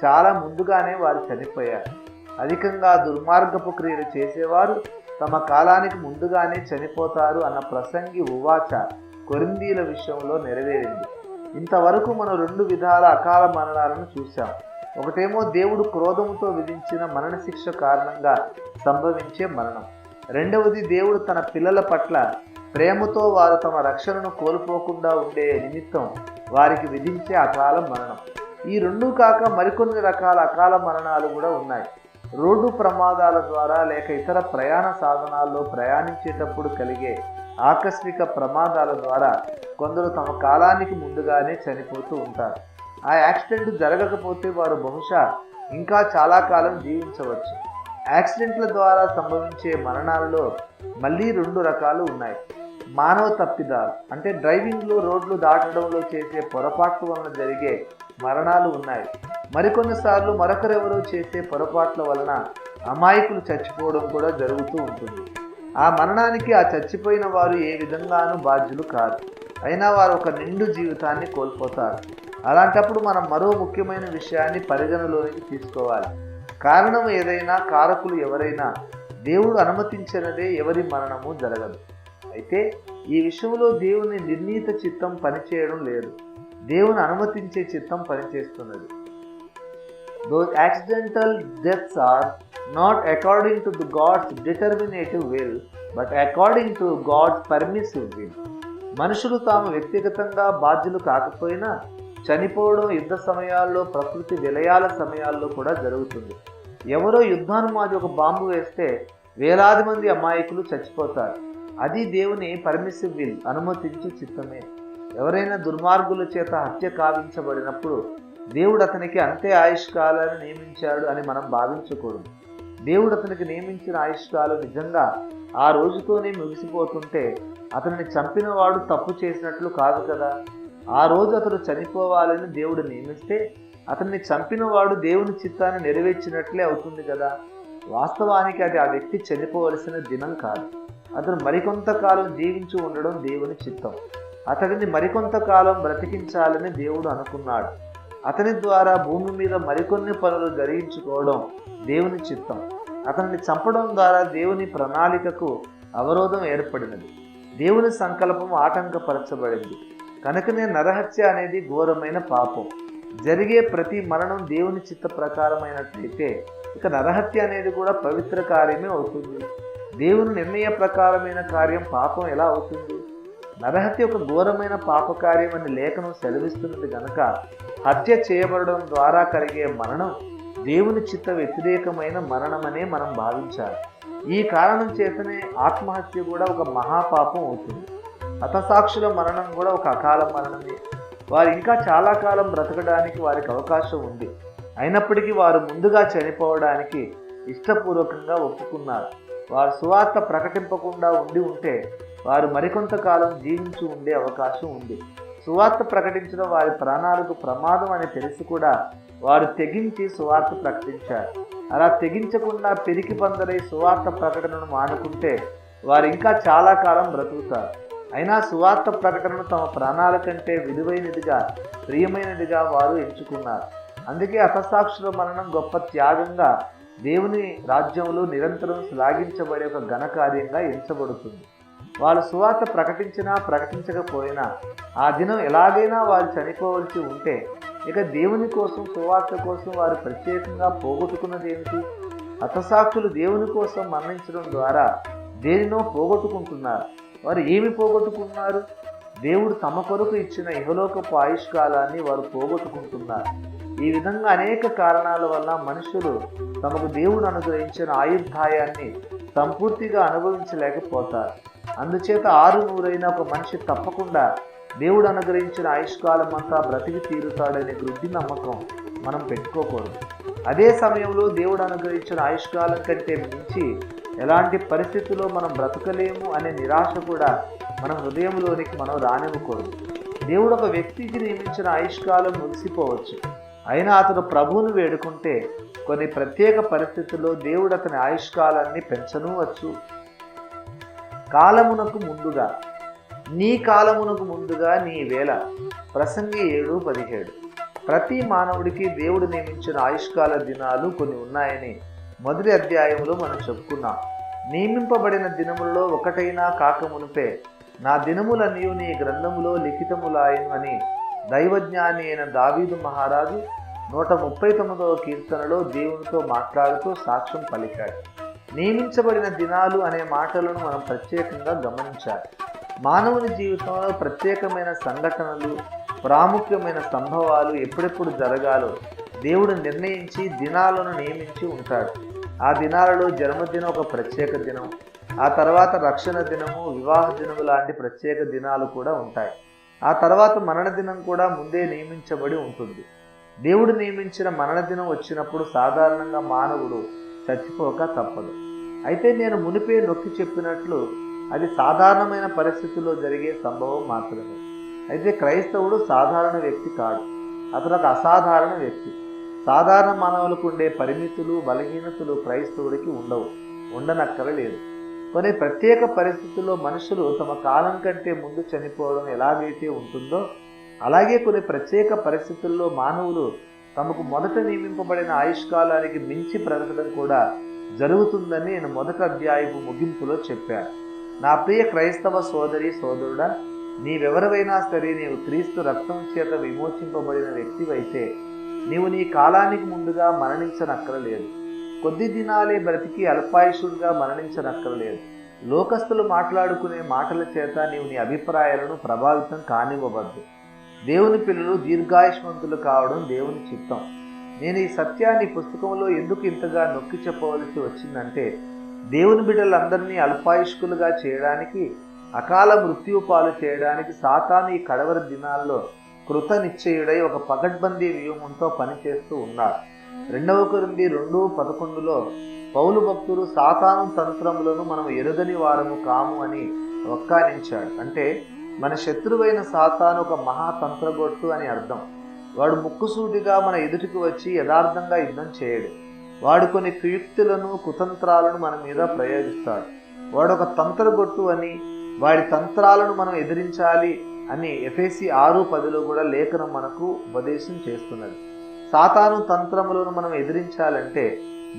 చాలా ముందుగానే వారు చనిపోయారు. అధికంగా దుర్మార్గపు క్రియలు చేసేవారు తమ కాలానికి ముందుగానే చనిపోతారు అన్న ప్రసంగి ఉవాచ కొరింథీల విషయంలో నెరవేరింది. ఇంతవరకు మనం 2 విధాల అకాల మరణాలను చూశాం. ఒకటేమో దేవుడు క్రోధంతో విధించిన మరణశిక్ష కారణంగా సంభవించే మరణం. రెండవది దేవుడు తన పిల్లల పట్ల ప్రేమతో వారు తమ రక్షణను కోల్పోకుండా ఉండే నిమిత్తం వారికి విధించే అకాల మరణం. ఈ 2 కాక మరికొన్ని రకాల అకాల మరణాలు కూడా ఉన్నాయి. రోడ్డు ప్రమాదాల ద్వారా లేక ఇతర ప్రయాణ సాధనాల్లో ప్రయాణించేటప్పుడు కలిగే ఆకస్మిక ప్రమాదాల ద్వారా కొందరు తమ కాలానికి ముందుగానే చనిపోతూ ఉంటారు. ఆ యాక్సిడెంట్ జరగకపోతే వారు బహుశా ఇంకా చాలా కాలం జీవించవచ్చు. యాక్సిడెంట్ల ద్వారా సంభవించే మరణాలలో మళ్ళీ 2 రకాలు ఉన్నాయి. మానవ తప్పిదాలు అంటే డ్రైవింగ్లో, రోడ్లు దాటడంలో చేసే పొరపాట్ల వలన జరిగే మరణాలు ఉన్నాయి. మరికొన్నిసార్లు మరొకరెవరో చేసే పొరపాట్ల వలన అమాయకులు చచ్చిపోవడం కూడా జరుగుతూ ఉంటుంది. ఆ మరణానికి ఆ చచ్చిపోయిన వారు ఏ విధంగానూ బాధ్యులు కాదు. అయినా వారు ఒక నిండు జీవితాన్ని కోల్పోతారు. అలాంటప్పుడు మనం మరో ముఖ్యమైన విషయాన్ని పరిగణలోనికి తీసుకోవాలి. కారణం ఏదైనా, కారకులు ఎవరైనా దేవుడు అనుమతించినదే ఎవరి మరణము జరగదు. అయితే ఈ విషయంలో దేవుని నిర్ణీత చిత్తం పనిచేయడం లేదు. దేవుని అనుమతించే చిత్తం పనిచేస్తున్నది. Those accidental deaths are not according to the God's determinative will, but according to God's permissive will. మనుషులు తాము వ్యక్తిగతంగా బాధ్యులు కాకపోయినా చనిపోవడం యుద్ధ సమయాల్లో, ప్రకృతి విలయాల సమయాల్లో కూడా జరుగుతుంది. ఎవరో యుద్ధానుమాది ఒక బాంబు వేస్తే వేలాది మంది అమాయకులు చచ్చిపోతారు. అది దేవుని పర్మిసివ్ విల్, అనుమతించు చిత్తమే. ఎవరైనా దుర్మార్గుల చేత హత్య కావించబడినప్పుడు దేవుడు అతనికి అంతే ఆయుష్కాలాన్ని నియమించాడు అని మనం భావించకూడదు. దేవుడు అతనికి నియమించిన ఆయుష్కాలం నిజంగా ఆ రోజుతోనే ముగిసిపోతుంటే అతనిని చంపినవాడు తప్పు చేసినట్లు కాదు కదా. ఆ రోజు అతడు చనిపోవాలని దేవుడు నియమిస్తే అతన్ని చంపినవాడు దేవుని చిత్తాన్ని నెరవేర్చినట్లే అవుతుంది కదా. వాస్తవానికి అది ఆ వ్యక్తి చనిపోవలసిన దినం కాదు. అతను మరికొంతకాలం జీవించి ఉండడం దేవుని చిత్తం. అతడిని మరికొంతకాలం బ్రతికించాలని దేవుడు అనుకున్నాడు. అతని ద్వారా భూమి మీద మరికొన్ని పనులు జరిగించుకోవడం దేవుని చిత్తం. అతన్ని చంపడం ద్వారా దేవుని ప్రణాళికకు అవరోధం ఏర్పడినది. దేవుని సంకల్పం ఆటంకపరచబడింది. కనుకనే నరహత్య అనేది ఘోరమైన పాపం. జరిగే ప్రతి మరణం దేవుని చిత్త ప్రకారమైనట్లయితే ఇక నరహత్య అనేది కూడా పవిత్ర కార్యమే అవుతుంది. దేవుని నిర్ణయ ప్రకారమైన కార్యం పాపం ఎలా అవుతుంది? నరహత్య ఒక ఘోరమైన పాపకార్యం అని లేఖనం సెలవిస్తున్నది గనక హత్య చేయబడడం ద్వారా కలిగే మరణం దేవుని చిత్త వ్యతిరేకమైన మరణమనే మనం భావించాలి. ఈ కారణం చేతనే ఆత్మహత్య కూడా ఒక మహాపాపం అవుతుంది. హతసాక్షుల మరణం కూడా ఒక అకాల మరణమే. వారు ఇంకా చాలా కాలం బ్రతకడానికి వారికి అవకాశం ఉంది. అయినప్పటికీ వారు ముందుగా చనిపోవడానికి ఇష్టపూర్వకంగా ఒప్పుకున్నారు. వారు సువార్త ప్రకటింపకుండా ఉంటే వారు మరికొంతకాలం జీవించి ఉండే అవకాశం ఉంది. సువార్త ప్రకటించడం వారి ప్రాణాలకు ప్రమాదం అని తెలిసి కూడా వారు తెగించి సువార్త ప్రకటించారు. అలా తెగించకుండా పెరికి పందరై సువార్త ప్రకటనను మానుకుంటే వారు ఇంకా చాలా కాలం బ్రతుకుతారు. అయినా సువార్త ప్రకటనను తమ ప్రాణాల కంటే విలువైనదిగా, ప్రియమైనదిగా వారు ఎంచుకున్నారు. అందుకే హతసాక్షుల మరణం గొప్ప త్యాగంగా దేవుని రాజ్యంలో నిరంతరం శ్లాఘించబడే ఒక ఘనకార్యంగా ఎంచబడుతుంది. వాళ్ళు సువార్త ప్రకటించినా ప్రకటించకపోయినా ఆ దినం ఎలాగైనా వారు చనిపోవలసి ఉంటే ఇక దేవుని కోసం, సువార్త కోసం వారు ప్రత్యేకంగా పోగొట్టుకున్నది ఏమిటి? హతసాక్షులు దేవుని కోసం మరణించడం ద్వారా దేనినో పోగొట్టుకుంటున్నారు. వారు ఏమి పోగొట్టుకున్నారు? దేవుడు తమ కొరకు ఇచ్చిన ఇహలోకపు ఆయుష్కాలాన్ని వారు పోగొట్టుకుంటున్నారు. ఈ విధంగా అనేక కారణాల వల్ల మనుషులు తమకు దేవుడు అనుగ్రహించిన ఆయుర్దాయాన్ని సంపూర్తిగా అనుభవించలేకపోతారు. అందుచేత 600 ఒక మనిషి తప్పకుండా దేవుడు అనుగ్రహించిన ఆయుష్కాలం అంతా బ్రతికి తీరుతాడనే గుడ్డి నమ్మకం మనం పెట్టుకోకూడదు. అదే సమయంలో దేవుడు అనుగ్రహించిన ఆయుష్కాలం కంటే మించి ఎలాంటి పరిస్థితుల్లో మనం బ్రతకలేము అనే నిరాశ కూడా మన హృదయంలోనికి మనం రానివ్వకూడదు. దేవుడు ఒక వ్యక్తికి నియమించిన ఆయుష్కాలం ముగిసిపోవచ్చు. అయినా అతను ప్రభువును వేడుకుంటే కొన్ని ప్రత్యేక పరిస్థితుల్లో దేవుడు అతని ఆయుష్కాలాన్ని పెంచనూవచ్చు. కాలమునకు ముందుగా, నీ కాలమునకు ముందుగా నీ వేళ. ప్రసంగి 7:17. ప్రతి మానవుడికి దేవుడు నియమించిన ఆయుష్కాల దినాలు కొన్ని ఉన్నాయని మొదటి అధ్యాయంలో మనం చెప్పుకున్నాం. నియమింపబడిన దినములలో ఒకటైనా కాకమునుపే నా దినములన్నీ నీ గ్రంథములో లిఖితములాయను అని దైవజ్ఞాని అయిన దావీదు మహారాజు 139వ కీర్తనలో దేవునితో మాట్లాడుతూ సాక్ష్యం పలికాడు. నియమించబడిన దినాలు అనే మాటలను మనం ప్రత్యేకంగా గమనించాలి. మానవుని జీవితంలో ప్రత్యేకమైన సంఘటనలు, ప్రాముఖ్యమైన సంభవాలు ఎప్పుడెప్పుడు జరగాలో దేవుడు నిర్ణయించి దినాలను నియమించి ఉంటాడు. ఆ దినాలలో జన్మదినం ఒక ప్రత్యేక దినం, ఆ తర్వాత రక్షణ దినము, వివాహ దినము లాంటి ప్రత్యేక దినాలు కూడా ఉంటాయి. ఆ తర్వాత మరణ దినం కూడా ముందే నియమించబడి ఉంటుంది. దేవుడు నియమించిన మరణ దినం వచ్చినప్పుడు సాధారణంగా మానవుడు చచ్చిపోక తప్పదు. అయితే నేను మునిపే నొక్కి చెప్పినట్లు అది సాధారణమైన పరిస్థితుల్లో జరిగే సంభవం మాత్రమే. అయితే క్రైస్తవుడు సాధారణ వ్యక్తి కాడు, అతను ఒక అసాధారణ వ్యక్తి. సాధారణ మానవులకు ఉండే పరిమితులు, బలహీనతలు క్రైస్తవుడికి ఉండనక్కరలేదు. కొన్ని ప్రత్యేక పరిస్థితుల్లో మనుషులు తమ కాలం కంటే ముందు చనిపోవడం ఎలాగైతే ఉంటుందో, అలాగే కొన్ని ప్రత్యేక పరిస్థితుల్లో మానవులు తమకు మొదట నియమింపబడిన ఆయుష్కాలానికి మించి బ్రతకడం కూడా జరుగుతుందని నేను మొదటి అధ్యాయపు ముగింపులో చెప్పాను. నా ప్రియ క్రైస్తవ సోదరి సోదరుడా, నీవెవరివైనా సరే నీవు క్రీస్తు రక్తం చేత విమోచింపబడిన వ్యక్తివైతే నీవు నీ కాలానికి ముందుగా మరణించనక్కరలేదు. కొద్ది దినాలే బ్రతికి అల్పాయుషుడుగా మరణించనక్కరలేదు. లోకస్తులు మాట్లాడుకునే మాటల చేత నీవు నీ అభిప్రాయాలను ప్రభావితం కానివ్వవద్దు. దేవుని పిల్లలు దీర్ఘాయుష్మంతులు కావడం దేవుని చిత్తం. నేను ఈ సత్యాన్ని పుస్తకంలో ఎందుకు ఇంతగా నొక్కి చెప్పవలసి వచ్చిందంటే, దేవుని బిడ్డలందరినీ అల్పాయుష్కులుగా చేయడానికి, అకాల మృత్యు పాలు చేయడానికి సాతాను ఈ కడవరి దినాల్లో కృత నిశ్చయుడై ఒక పగడ్బందీ వ్యూహంతో పనిచేస్తూ ఉన్నాడు. 2 కొరింథీ 2:11లో పౌలు భక్తుడు సాతాను తంత్రములను మనం ఎరుగని వారము కాము అని వక్కానించాడు. అంటే మన శత్రువైన సాతాను ఒక మహాతంత్రగొట్టు అని అర్థం. వాడు ముక్కుసూటిగా మన ఎదుటికి వచ్చి యథార్థంగా యుద్ధం చేయడు. వాడు కొన్ని కుయుక్తులను, కుతంత్రాలను మన మీద ప్రయోగిస్తాడు. వాడు ఒక తంత్రగొట్టు అని, వాడి తంత్రాలను మనం ఎదిరించాలి అని ఎఫెసీ 6:10లో కూడా లేఖనం మనకు ఉపదేశం చేస్తున్నది. సాతాను తంత్రములను మనం ఎదిరించాలంటే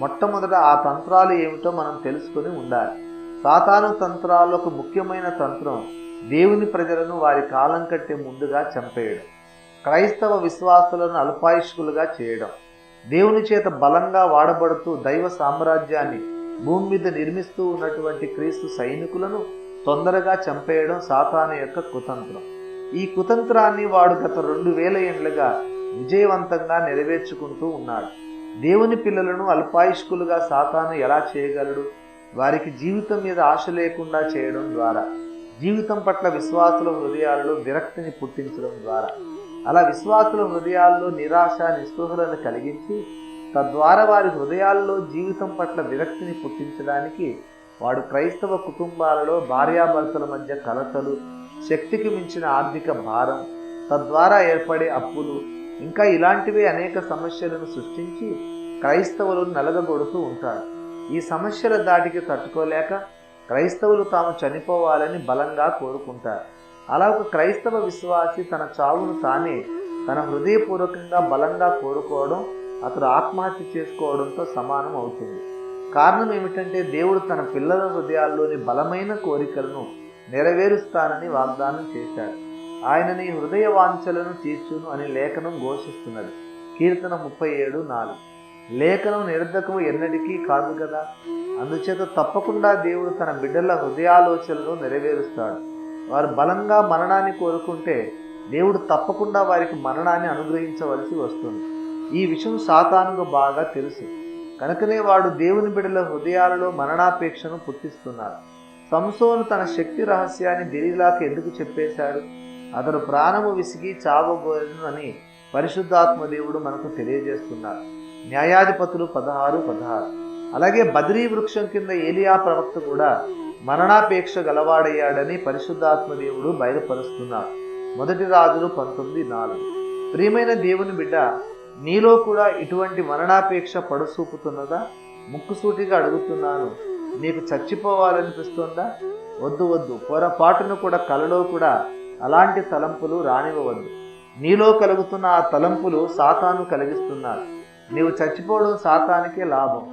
మొట్టమొదట ఆ తంత్రాలు ఏమిటో మనం తెలుసుకొని ఉండాలి. సాతాను తంత్రాల్లో ఒక ముఖ్యమైన తంత్రం దేవుని ప్రజలను వారి కాలం కంటే ముందుగా చంపేయడం, క్రైస్తవ విశ్వాసులను అల్పాయుష్కులుగా చేయడం, దేవుని చేత బలంగా వాడబడుతూ దైవ సామ్రాజ్యాన్ని భూమి మీద నిర్మిస్తూ ఉన్నటువంటి క్రీస్తు సైనికులను తొందరగా చంపేయడం సాతాను యొక్క కుతంత్రం. ఈ కుతంత్రాన్ని వాడు గత 2000 ఏళ్లుగా విజయవంతంగా నెరవేర్చుకుంటూ ఉన్నాడు. దేవుని పిల్లలను అల్పాయుష్కులుగా సాతాను ఎలా చేయగలడు? వారికి జీవితం మీద ఆశ లేకుండా చేయడం ద్వారా, జీవితం పట్ల విశ్వాసుల హృదయాలలో విరక్తిని పుట్టించడం ద్వారా, అలా విశ్వాసుల హృదయాల్లో నిరాశ నిస్పృహలను కలిగించి తద్వారా వారి హృదయాల్లో జీవితం పట్ల విరక్తిని పుట్టించడానికి వాడు క్రైస్తవ కుటుంబాలలో భార్యాభర్తల మధ్య కలతలు, శక్తికి మించిన ఆర్థిక భారం, తద్వారా ఏర్పడే అప్పులు, ఇంకా ఇలాంటివే అనేక సమస్యలను సృష్టించి క్రైస్తవులను నలగగొడుతూ ఉంటాడు. ఈ సమస్యల దాటికి తట్టుకోలేక క్రైస్తవులు తాము చనిపోవాలని బలంగా కోరుకుంటారు. అలా ఒక క్రైస్తవ విశ్వాసి తన చావును తానే తన హృదయపూర్వకంగా బలంగా కోరుకోవడం అతడు ఆత్మహత్య చేసుకోవడంతో సమానం అవుతుంది. కారణం ఏమిటంటే దేవుడు తన పిల్లల హృదయాల్లోని బలమైన కోరికలను నెరవేరుస్తానని వాగ్దానం చేశాడు. ఆయన నీ హృదయ వాంఛలను తీర్చును అని లేఖనం ఘోషిస్తున్నది. కీర్తన 37:4. లేఖనం నిరర్ధకము ఎన్నటికీ కాదు కదా. అందుచేత తప్పకుండా దేవుడు తన బిడ్డల హృదయాలోచనలను నెరవేరుస్తాడు. వారు బలంగా మరణాన్ని కోరుకుంటే దేవుడు తప్పకుండా వారికి మరణాన్ని అనుగ్రహించవలసి వస్తుంది. ఈ విషయం సాతానుకు బాగా తెలుసు. కనుకనే వాడు దేవుని బిడ్డల హృదయాలలో మరణాపేక్షను పుట్టిస్తున్నాడు. సంసోను తన శక్తి రహస్యాన్ని దెలీలాకు ఎందుకు చెప్పేశాడు? అతడు ప్రాణము విసిగి చావబోయెను అని పరిశుద్ధాత్మ దేవుడు మనకు తెలియజేస్తున్నాడు. న్యాయాధిపతులు 16:16. అలాగే బద్రీ వృక్షం కింద ఏలియా ప్రవక్త కూడా మరణాపేక్ష గలవాడయ్యాడని పరిశుద్ధాత్మ దేవుడు బయలుపరుస్తున్నాడు. 1 రాజులు 19:4. ప్రియమైన దేవుని బిడ్డ, నీలో కూడా ఇటువంటి మరణాపేక్ష పడుసూపుతున్నదా? ముక్కుసూటిగా అడుగుతున్నాను, నీకు చచ్చిపోవాలనిపిస్తుందా? వద్దు. పొరపాటును కూడా కలలో కూడా అలాంటి తలంపులు రానివ్వవద్దు. నీలో కలుగుతున్న ఆ తలంపులు సాతాను కలిగిస్తున్నాడు. నీవు చచ్చిపోవడం సాతానికే లాభం.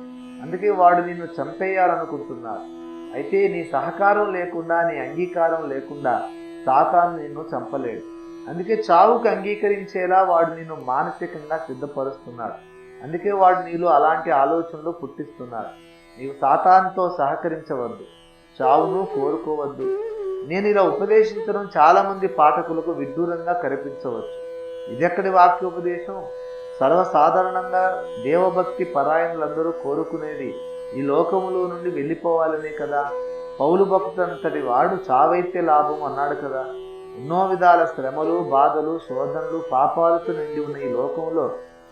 అందుకే వాడు నిన్ను చంపేయాలనుకుంటున్నాడు. అయితే నీ సహకారం లేకుండా, నీ అంగీకారం లేకుండా సాతాను నిన్ను చంపలేడు. అందుకే చావుకు అంగీకరించేలా వాడు నిన్ను మానసికంగా సిద్ధపరుస్తున్నాడు. అందుకే వాడు నీలో అలాంటి ఆలోచనలు పుట్టిస్తున్నాడు. నీవు సాతానుతో సహకరించవద్దు, చావును కోరుకోవద్దు. నేను ఇలా ఉపదేశించడం చాలామంది పాఠకులకు విడ్డూరంగా కనిపించవచ్చు. ఇదెక్కడి వాక్యోపదేశం? సర్వసాధారణంగా దేవభక్తి పరాయణులందరూ కోరుకునేది ఈ లోకములో నుండి వెళ్ళిపోవాలనే కదా. పౌలు భక్తుడంతటి వాడు చావైతే లాభం అన్నాడు కదా. ఎన్నో విధాల శ్రమలు, బాధలు, శోధనలు, పాపాలతో నిండి ఉన్న ఈ లోకంలో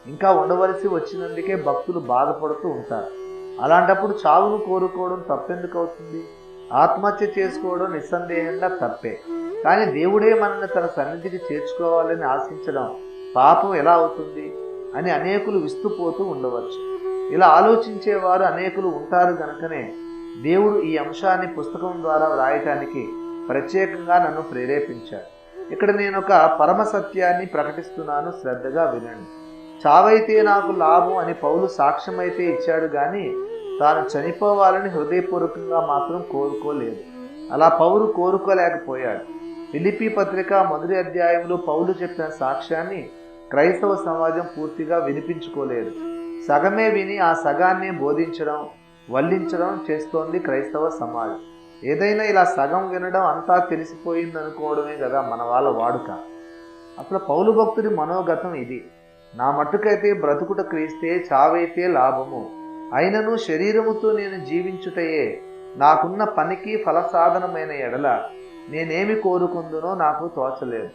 ఇంకా ఉండవలసి వచ్చినందుకే భక్తులు బాధపడుతూ ఉంటారు. అలాంటప్పుడు చావును కోరుకోవడం తప్పెందుకు అవుతుంది? ఆత్మహత్య చేసుకోవడం నిస్సందేహంగా తప్పే. కానీ దేవుడే మనల్ని తన సన్నిధికి చేర్చుకోవాలని ఆశించడం పాపం ఎలా అవుతుంది అని అనేకులు విస్తుపోతూ ఉండవచ్చు. ఇలా ఆలోచించేవారు అనేకులు ఉంటారు గనుకనే దేవుడు ఈ అంశాన్ని పుస్తకం ద్వారా వ్రాయటానికి ప్రత్యేకంగా నన్ను ప్రేరేపించాడు. ఇక్కడ నేను ఒక పరమ సత్యాన్ని ప్రకటిస్తున్నాను, శ్రద్ధగా వినండి. చావైతే నాకు లాభం అని పౌలు సాక్ష్యమైతే ఇచ్చాడు కానీ తాను చనిపోవాలని హృదయపూర్వకంగా మాత్రం కోరుకోలేదు. అలా పౌలు కోరుకోలేకపోయాడు. ఫిలిప్పీ పత్రిక 1వ అధ్యాయంలో పౌలు చెప్పిన సాక్ష్యాన్ని క్రైస్తవ సమాజం పూర్తిగా వినిపించుకోలేదు. సగమే విని ఆ సగాన్నే బోధించడం, వల్లించడం చేస్తోంది క్రైస్తవ సమాజం. ఏదైనా ఇలా సగం వినడం అంతా తెలిసిపోయింది అనుకోవడమే కదా మన వాళ్ళ వాడుక. అసలు పౌలు భక్తుడి మనోగతం ఇది. నా మట్టుకైతే బ్రతుకుట క్రీస్తే, చావైతే లాభము. అయినను శరీరముతో నేను జీవించుటయే నాకున్న పనికి ఫలసాధనమైన ఎడల నేనేమి కోరుకుందునో నాకు తోచలేదు.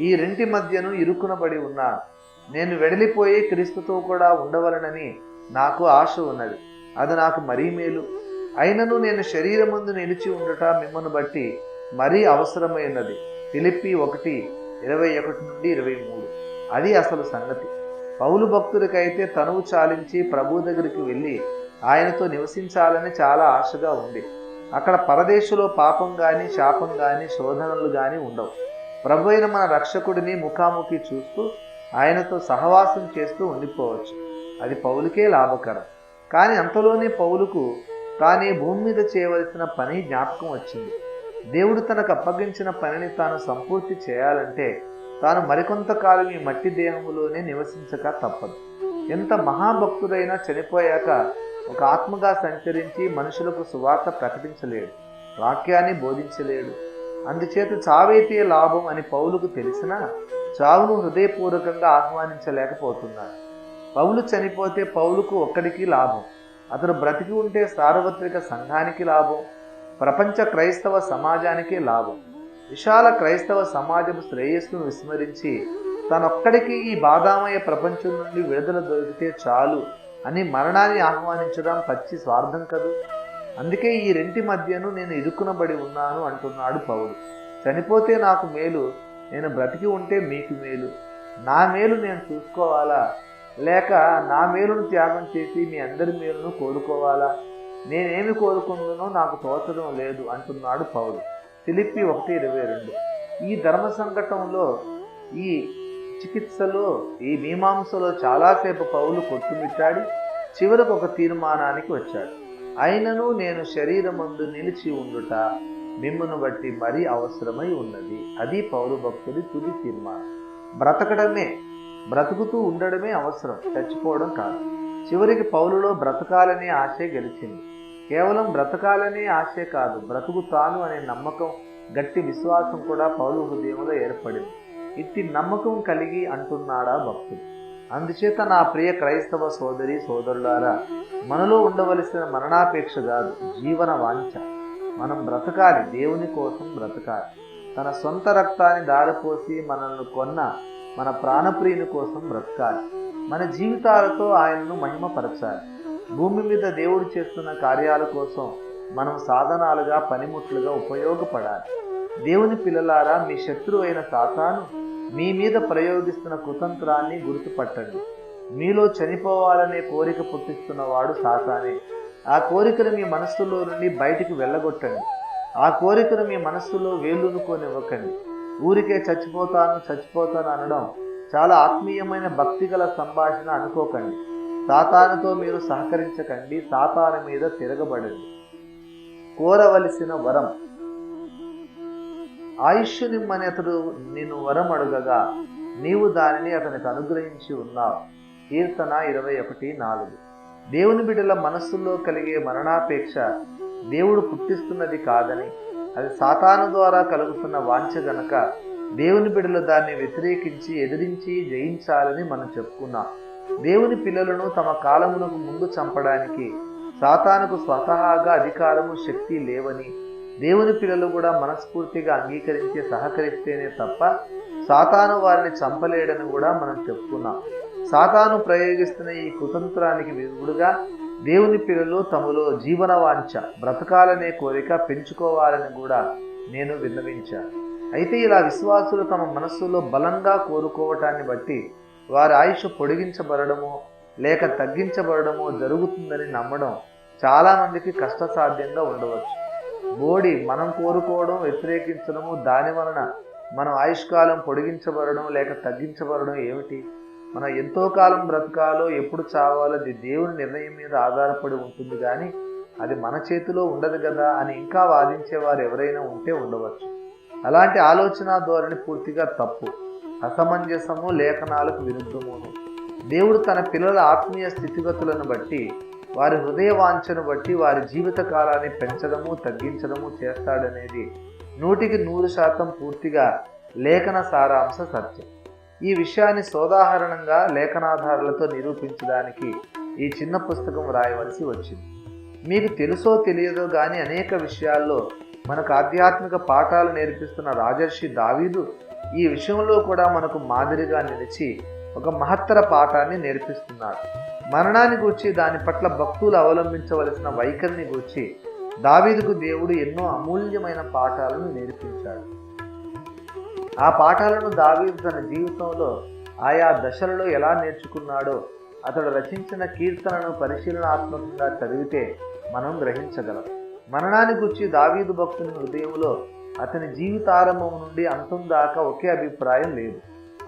ఈ రెంటి మధ్యను ఇరుకునబడి ఉన్నాను. నేను వెడలిపోయి క్రీస్తుతో కూడా ఉండవలనని నాకు ఆశ ఉన్నది. అది నాకు మరీ మేలు. అయినను నేను శరీరమందు నిలిచి ఉండుట మిమ్మల్ని బట్టి మరీ అవసరమైనది. ఫిలిప్పీ 1:21-23. అది అసలు సంగతి. పౌలు భక్తుడికైతే తనువు చాలించి ప్రభు దగ్గరికి వెళ్ళి ఆయనతో నివసించాలని చాలా ఆశగా ఉంది. అక్కడ పరదేశంలో పాపం కానీ, శాపం కానీ, శోధనలు కానీ ఉండవు. ప్రభు అయిన మన రక్షకుడిని ముఖాముఖి చూస్తూ ఆయనతో సహవాసం చేస్తూ ఉండిపోవచ్చు. అది పౌలుకే లాభకరం. కానీ అంతలోనే పౌలుకు తానే భూమి మీద చేయవలసిన పని జ్ఞాపకం వచ్చింది. దేవుడు తనకు అప్పగించిన పనిని తాను సంపూర్తి చేయాలంటే తాను మరికొంతకాలం ఈ మట్టి దేహములోనే నివసించక తప్పదు. ఎంత మహాభక్తుడైనా చనిపోయాక ఒక ఆత్మగా సంచరించి మనుషులకు సువార్త ప్రకటించలేడు, వాక్యాన్ని బోధించలేడు. అందుచేత చావైతే లాభం అని పౌలుకు తెలిసినా చావును హృదయపూర్వకంగా ఆహ్వానించలేకపోతున్నాడు. పౌలు చనిపోతే పౌలుకు ఒక్కడికి లాభం. అతడు బ్రతికి ఉంటే సార్వత్రిక సంఘానికి లాభం, ప్రపంచ క్రైస్తవ సమాజానికి లాభం. విశాల క్రైస్తవ సమాజపు శ్రేయస్సును విస్మరించి తనొక్కడికి ఈ బాధామయ ప్రపంచం నుండి విడుదల దొరికితే చాలు అని మరణాన్ని ఆహ్వానించడం పచ్చి స్వార్థం కదూ. అందుకే ఈ రెంటి మధ్యను నేను ఇరుకునబడి ఉన్నాను అంటున్నాడు పౌలు. చనిపోతే నాకు మేలు, నేను బ్రతికి ఉంటే మీకు మేలు. నా మేలు నేను చూసుకోవాలా, లేక నా మేలును త్యాగం చేసి మీ అందరి మేలును కోరుకోవాలా? నేనేమి కోరుకుందునో నాకు తోచడం లేదు అంటున్నాడు పౌలు. ఫిలిప్పీ 1:22. ఈ ధర్మ సంకటంలో, ఈ చికిత్సలో, ఈ మీమాంసలో చాలాసేపు పౌలు కొట్టుమిట్టాడి చివరకు ఒక తీర్మానానికి వచ్చాడు. అయినను నేను శరీరమందు నిలిచి ఉండుట మిమ్మును బట్టి మరీ అవసరమై ఉన్నది. అది పౌలు భక్తుడి తుది తీర్మానం. బ్రతకడమే, బ్రతుకుతూ ఉండడమే అవసరం, చచ్చిపోవడం కాదు. చివరికి పౌలులో బ్రతకాలనే ఆశే గెలిచింది. కేవలం బ్రతకాలనే ఆశే కాదు, బ్రతుకుతాను అనే నమ్మకం, గట్టి విశ్వాసం కూడా పౌలు హృదయంలో ఏర్పడింది. ఇట్టి నమ్మకం కలిగి అంటున్నాడా భక్తుడు. అందుచేత నా ప్రియ క్రైస్తవ సోదరి సోదరులారా, మనలో ఉండవలసిన మరణాపేక్ష కాదు, జీవన వాంఛ. మనం బ్రతకాలి, దేవుని కోసం బ్రతకాలి. తన సొంత రక్తాన్ని దారిపోసి మనల్ని కొన్న మన ప్రాణప్రియుని కోసం బ్రతకాలి. మన జీవితాలతో ఆయనను మహిమపరచాలి. భూమి మీద దేవుడు చేస్తున్న కార్యాల కోసం మనం సాధనాలుగా, పనిముట్లుగా ఉపయోగపడాలి. దేవుని పిల్లలారా, మీ శత్రువు అయిన సాతాను మీ మీద ప్రయోగిస్తున్న కుతంత్రాన్ని గుర్తుపట్టండి. మీలో చనిపోవాలనే కోరిక పుట్టిస్తున్నవాడు సాతానే. ఆ కోరికను మీ మనస్సులో నుండి బయటికి వెళ్ళగొట్టండి. ఆ కోరికను మీ మనస్సులో వేలునుకోనివ్వకండి. ఊరికే చచ్చిపోతాను అనడం చాలా ఆత్మీయమైన భక్తిగల సంభాషణ అనుకోకండి. సాతానుతో మీరు సహకరించకండి, సాతాను మీద తిరగబడండి. కోరవలసిన వరం. ఆయుష్షు నిమ్మని అతడు నిన్ను వరం అడుగగా నీవు దానిని అతనికి అనుగ్రహించి ఉన్నావు. కీర్తన 21:4. దేవుని బిడ్డల మనస్సుల్లో కలిగే మరణాపేక్ష దేవుడు పుట్టిస్తున్నది కాదని, అది సాతాను ద్వారా కలుగుతున్న వాంఛ గనక దేవుని బిడ్డలు దాన్ని వ్యతిరేకించి ఎదిరించి జయించాలని మనం చెప్పుకున్నాం. దేవుని పిల్లలను తమ కాలమునకు ముందు చంపడానికి సాతానుకు స్వతహాగా అధికారము, శక్తి లేవని, దేవుని పిల్లలు కూడా మనస్ఫూర్తిగా అంగీకరించి సహకరిస్తేనే తప్ప సాతాను వారిని చంపలేడని కూడా మనం చెప్పుకున్నాం. సాతాను ప్రయోగిస్తున్న ఈ కుతంత్రానికి విరుగుడుగా దేవుని పిల్లలు తమలో జీవన వాంఛ, బ్రతకాలనే కోరిక పెంచుకోవాలని కూడా నేను విన్నవించాను. అయితే ఇలా విశ్వాసులు తమ మనస్సులో బలంగా కోరుకోవటాన్ని బట్టి వారి ఆయుష్ పొడిగించబడమో లేక తగ్గించబడమో జరుగుతుందని నమ్మడం చాలామందికి కష్టసాధ్యంగా ఉండవచ్చు. బోడి మనం కోరుకోవడం, వ్యతిరేకించడము, దాని వలన మనం ఆయుష్కాలం పొడిగించబడడం లేక తగ్గించబడడం ఏమిటి? మనం ఎంతో కాలం బ్రతకాలో ఎప్పుడు చావాలో అది దేవుని నిర్ణయం మీద ఆధారపడి ఉంటుంది, కానీ అది మన చేతిలో ఉండదు కదా అని ఇంకా వాదించేవారు ఎవరైనా ఉంటే ఉండవచ్చు. అలాంటి ఆలోచన ధోరణి పూర్తిగా తప్పు, అసమంజసము, లేఖనాలకు విరుద్ధమును. దేవుడు తన పిల్లల ఆత్మీయ స్థితిగతులను బట్టి, వారి హృదయ వాంఛను బట్టి వారి జీవిత కాలాన్ని పెంచడము, తగ్గించడము చేస్తాడనేది 100% పూర్తిగా లేఖన సారాంశ సత్యం. ఈ విషయాన్ని సోదాహరణంగా లేఖనాధారాలతో నిరూపించడానికి ఈ చిన్న పుస్తకం రాయవలసి వచ్చింది. మీకు తెలుసో తెలియదో కానీ అనేక విషయాల్లో మనకు ఆధ్యాత్మిక పాఠాలు నేర్పిస్తున్న రాజర్షి దావీదు ఈ విషయంలో కూడా మనకు మాదిరిగా నిలిచి ఒక మహత్తర పాఠాన్ని నేర్పిస్తున్నాడు. మరణాన్ని గూర్చి, దాని పట్ల భక్తులు అవలంబించవలసిన వైఖరిని గూర్చి దావీదుకు దేవుడు ఎన్నో అమూల్యమైన పాఠాలను నేర్పించాడు. ఆ పాఠాలను దావీదు తన జీవితంలో ఆయా దశలలో ఎలా నేర్చుకున్నాడో అతడు రచించిన కీర్తనను పరిశీలనాత్మకంగా చదివితే మనం గ్రహించగలం. మరణాన్ని గురించి దావీదు భక్తుని హృదయంలో అతని జీవితారంభం నుండి అంతం దాకా ఒకే అభిప్రాయం లేదు.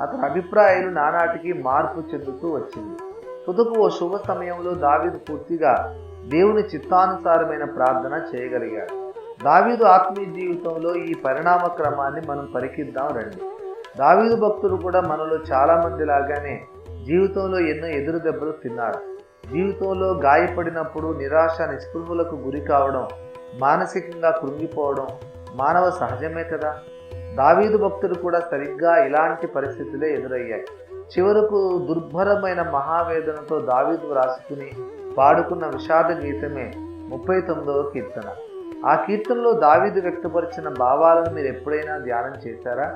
అతని అభిప్రాయాలు నానాటికి మార్పు చెందుతూ వచ్చింది. తుదకు ఓ శుభ సమయంలో దావీదు పూర్తిగా దేవుని చిత్తానుసారమైన ప్రార్థన చేయగలిగాడు. దావీదు ఆత్మీయ జీవితంలో ఈ పరిణామ క్రమాన్ని మనం పరికిద్దాం రండి. దావీదు భక్తుడు కూడా మనలో చాలామంది లాగానే జీవితంలో ఎన్నో ఎదురు దెబ్బలు తిన్నాడు. జీవితంలో గాయపడినప్పుడు నిరాశ, నిస్పృహలకు గురి కావడం, మానసికంగా కృంగిపోవడం మానవ సహజమే కదా. దావీదు భక్తుడు కూడా సరిగ్గా ఇలాంటి పరిస్థితులే ఎదురయ్యాయి. చివరకు దుర్భరమైన మహావేదనతో దావీదు రాసుకుని పాడుకున్న విషాద గీతమే 39వ కీర్తన. ఆ కీర్తనలో దావీదు వ్యక్తపరిచిన భావాలను మీరు ఎప్పుడైనా ధ్యానం చేశారా?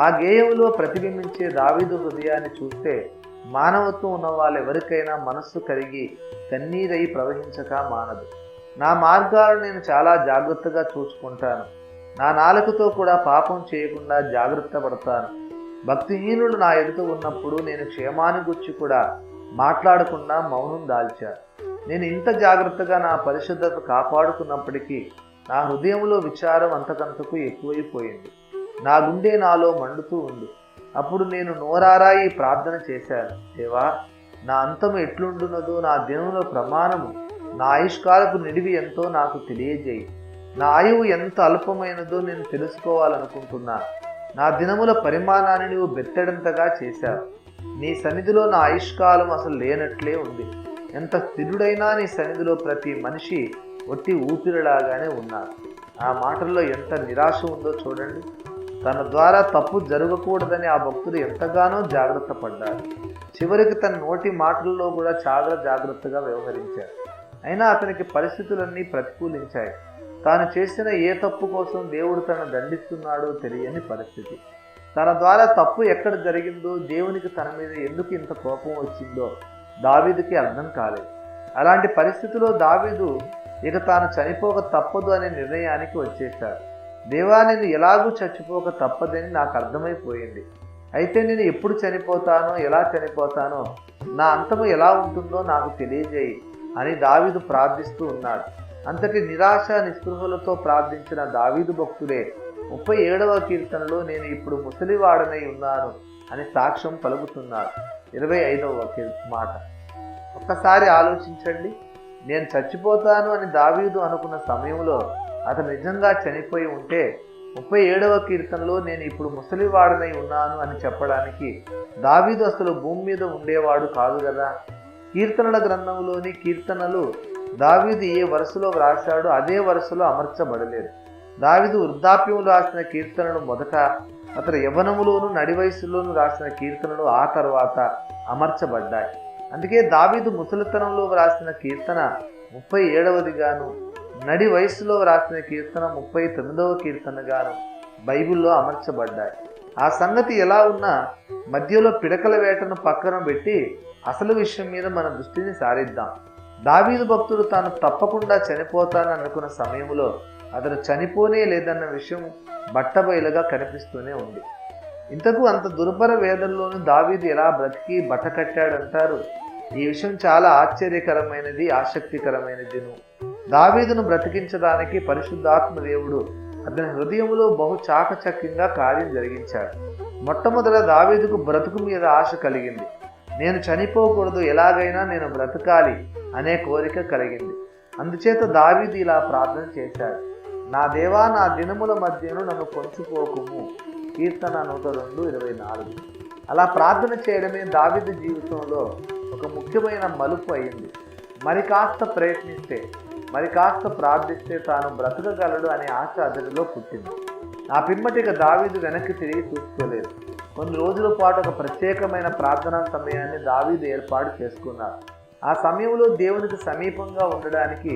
ఆ గేయంలో ప్రతిబింబించే దావీదు హృదయాన్ని చూస్తే మానవత్వం ఉన్న వాళ్ళెవరికైనా మనస్సు కరిగి కన్నీరై ప్రవహించక మానదు. నా మార్గాలను నేను చాలా జాగ్రత్తగా చూసుకుంటాను, నా నాలుకతో కూడా పాపం చేయకుండా జాగ్రత్త పడతాను. భక్తిహీనులు నా ఎదుట ఉన్నప్పుడు నేను క్షేమాన్ని గురించి కూడా మాట్లాడకుండా మౌనం దాల్చాను. నేను ఇంత జాగ్రత్తగా నా పరిశుద్ధత కాపాడుకున్నప్పటికీ నా హృదయంలో విచారం అంతకంతకు ఎక్కువైపోయింది. నా గుండె నాలో మండుతూ ఉంది. అప్పుడు నేను నోరారా ఈ ప్రార్థన చేశాను, దేవా, నా అంతం ఎట్లుండున్నదో, నా దినముల ప్రమాణము, నా ఆయుష్కాలపు నిడివి ఎంతో నాకు తెలియజేయి. నా ఆయువు ఎంత అల్పమైనదో నేను తెలుసుకోవాలనుకుంటున్నాను. నా దినముల పరిమాణాన్ని నువ్వు బెత్తడంతగా చేశావు. నీ సన్నిధిలో నా ఆయుష్కాలం అసలు లేనట్లే ఉంది. ఎంత స్థిరుడైనా నీ సన్నిధిలో ప్రతి మనిషి ఒట్టి ఊపిరిలాగానే ఉన్నారు. ఆ మాటల్లో ఎంత నిరాశ ఉందో చూడండి. తన ద్వారా తప్పు జరగకూడదని ఆ భక్తుడు ఎంతగానో జాగ్రత్త పడ్డాడు. చివరికి తన నోటి మాటల్లో కూడా చాలా జాగ్రత్తగా వ్యవహరించాడు. అయినా అతనికి పరిస్థితులన్నీ ప్రతికూలించాయి. తాను చేసిన ఏ తప్పు కోసం దేవుడు తనను దండిస్తున్నాడో తెలియని పరిస్థితి. తన ద్వారా తప్పు ఎక్కడ జరిగిందో, దేవునికి తన మీద ఎందుకు ఇంత కోపం వచ్చిందో దావీదుకి అర్థం కాలేదు. అలాంటి పరిస్థితిలో దావీదు ఇక తాను చనిపోక తప్పదు అనే నిర్ణయానికి వచ్చేశాడు. దేవా, నేను ఎలాగూ చచ్చిపోక తప్పదని నాకు అర్థమైపోయింది. అయితే నేను ఎప్పుడు చనిపోతానో, ఎలా చనిపోతానో, నా అంతము ఎలా ఉంటుందో నాకు తెలియజేయి అని దావీదు ప్రార్థిస్తూ ఉన్నాడు. అంతటి నిరాశ, నిస్పృహలతో ప్రార్థించిన దావీదు భక్తుడే 37వ కీర్తనలో నేను ఇప్పుడు ముసలివాడనై ఉన్నాను అని సాక్ష్యం పలుకుతున్నాడు. 25వ మాట ఒక్కసారి ఆలోచించండి. నేను చచ్చిపోతాను అని దావీదు అనుకున్న సమయంలో అతను నిజంగా చనిపోయి ఉంటే 37వ కీర్తనలో నేను ఇప్పుడు ముసలివాడనై ఉన్నాను అని చెప్పడానికి దావీదు అసలు భూమి మీద ఉండేవాడు కాదు కదా. కీర్తనల గ్రంథంలోని కీర్తనలు దావీదు ఏ వరుసలో వ్రాశాడో అదే వరుసలో అమర్చబడలేదు. దావీదు వృద్ధాప్యం రాసిన కీర్తనలు మొదట, అతను యవ్వనములోను నడి వయసులోను రాసిన కీర్తనలు ఆ తర్వాత అమర్చబడ్డాయి. అందుకే దావీదు ముసలితనంలో వ్రాసిన కీర్తన 37వదిగాను, నడి వయసులో వ్రాసిన కీర్తన 39వ కీర్తనగాను బైబిల్లో అమర్చబడ్డాయి. ఆ సంగతి ఎలా ఉన్నా మధ్యలో పిడకల వేటను పక్కన పెట్టి అసలు విషయం మీద మన దృష్టిని సారిద్దాం. దావీదు భక్తుడు తాను తప్పకుండా చనిపోతానని అనుకున్న సమయంలో అతను చనిపోనే లేదన్న విషయం బట్టబయలుగా కనిపిస్తూనే ఉంది. ఇంతకు అంత దుర్భర వేదనలోనూ దావీదు ఎలా బ్రతికి బట్టకట్టాడంటారు. ఈ విషయం చాలా ఆశ్చర్యకరమైనది, ఆసక్తికరమైనదిను. దావీదును బ్రతికించడానికి పరిశుద్ధాత్మ దేవుడు అతని హృదయంలో బహు చాకచక్యంగా కార్యం జరిగించాడు. మొట్టమొదట దావీదుకు బ్రతుకు మీద ఆశ కలిగింది. నేను చనిపోకూడదు, ఎలాగైనా నేను బ్రతకాలి అనే కోరిక కలిగింది. అందుచేత దావీదు ఇలా ప్రార్థన చేశాడు, నా దేవా, నా దినముల మధ్యను నన్ను కొంచుకోకుము. కీర్తన 102:24. అలా ప్రార్థన చేయడమే దావీదు జీవితంలో ఒక ముఖ్యమైన మలుపు అయింది. మరి కాస్త ప్రయత్నిస్తే, మరి కాస్త ప్రార్థిస్తే తాను బ్రతకగలడు అనే ఆశ అతడిలో పుట్టింది. ఆ పిమ్మటిక దావీదు వెనక్కి తిరిగి చూసుకోలేదు. కొన్ని రోజుల పాటు ఒక ప్రత్యేకమైన ప్రార్థనా సమయాన్ని దావీదు ఏర్పాటు చేసుకున్నాడు. ఆ సమయంలో దేవునికి సమీపంగా ఉండడానికి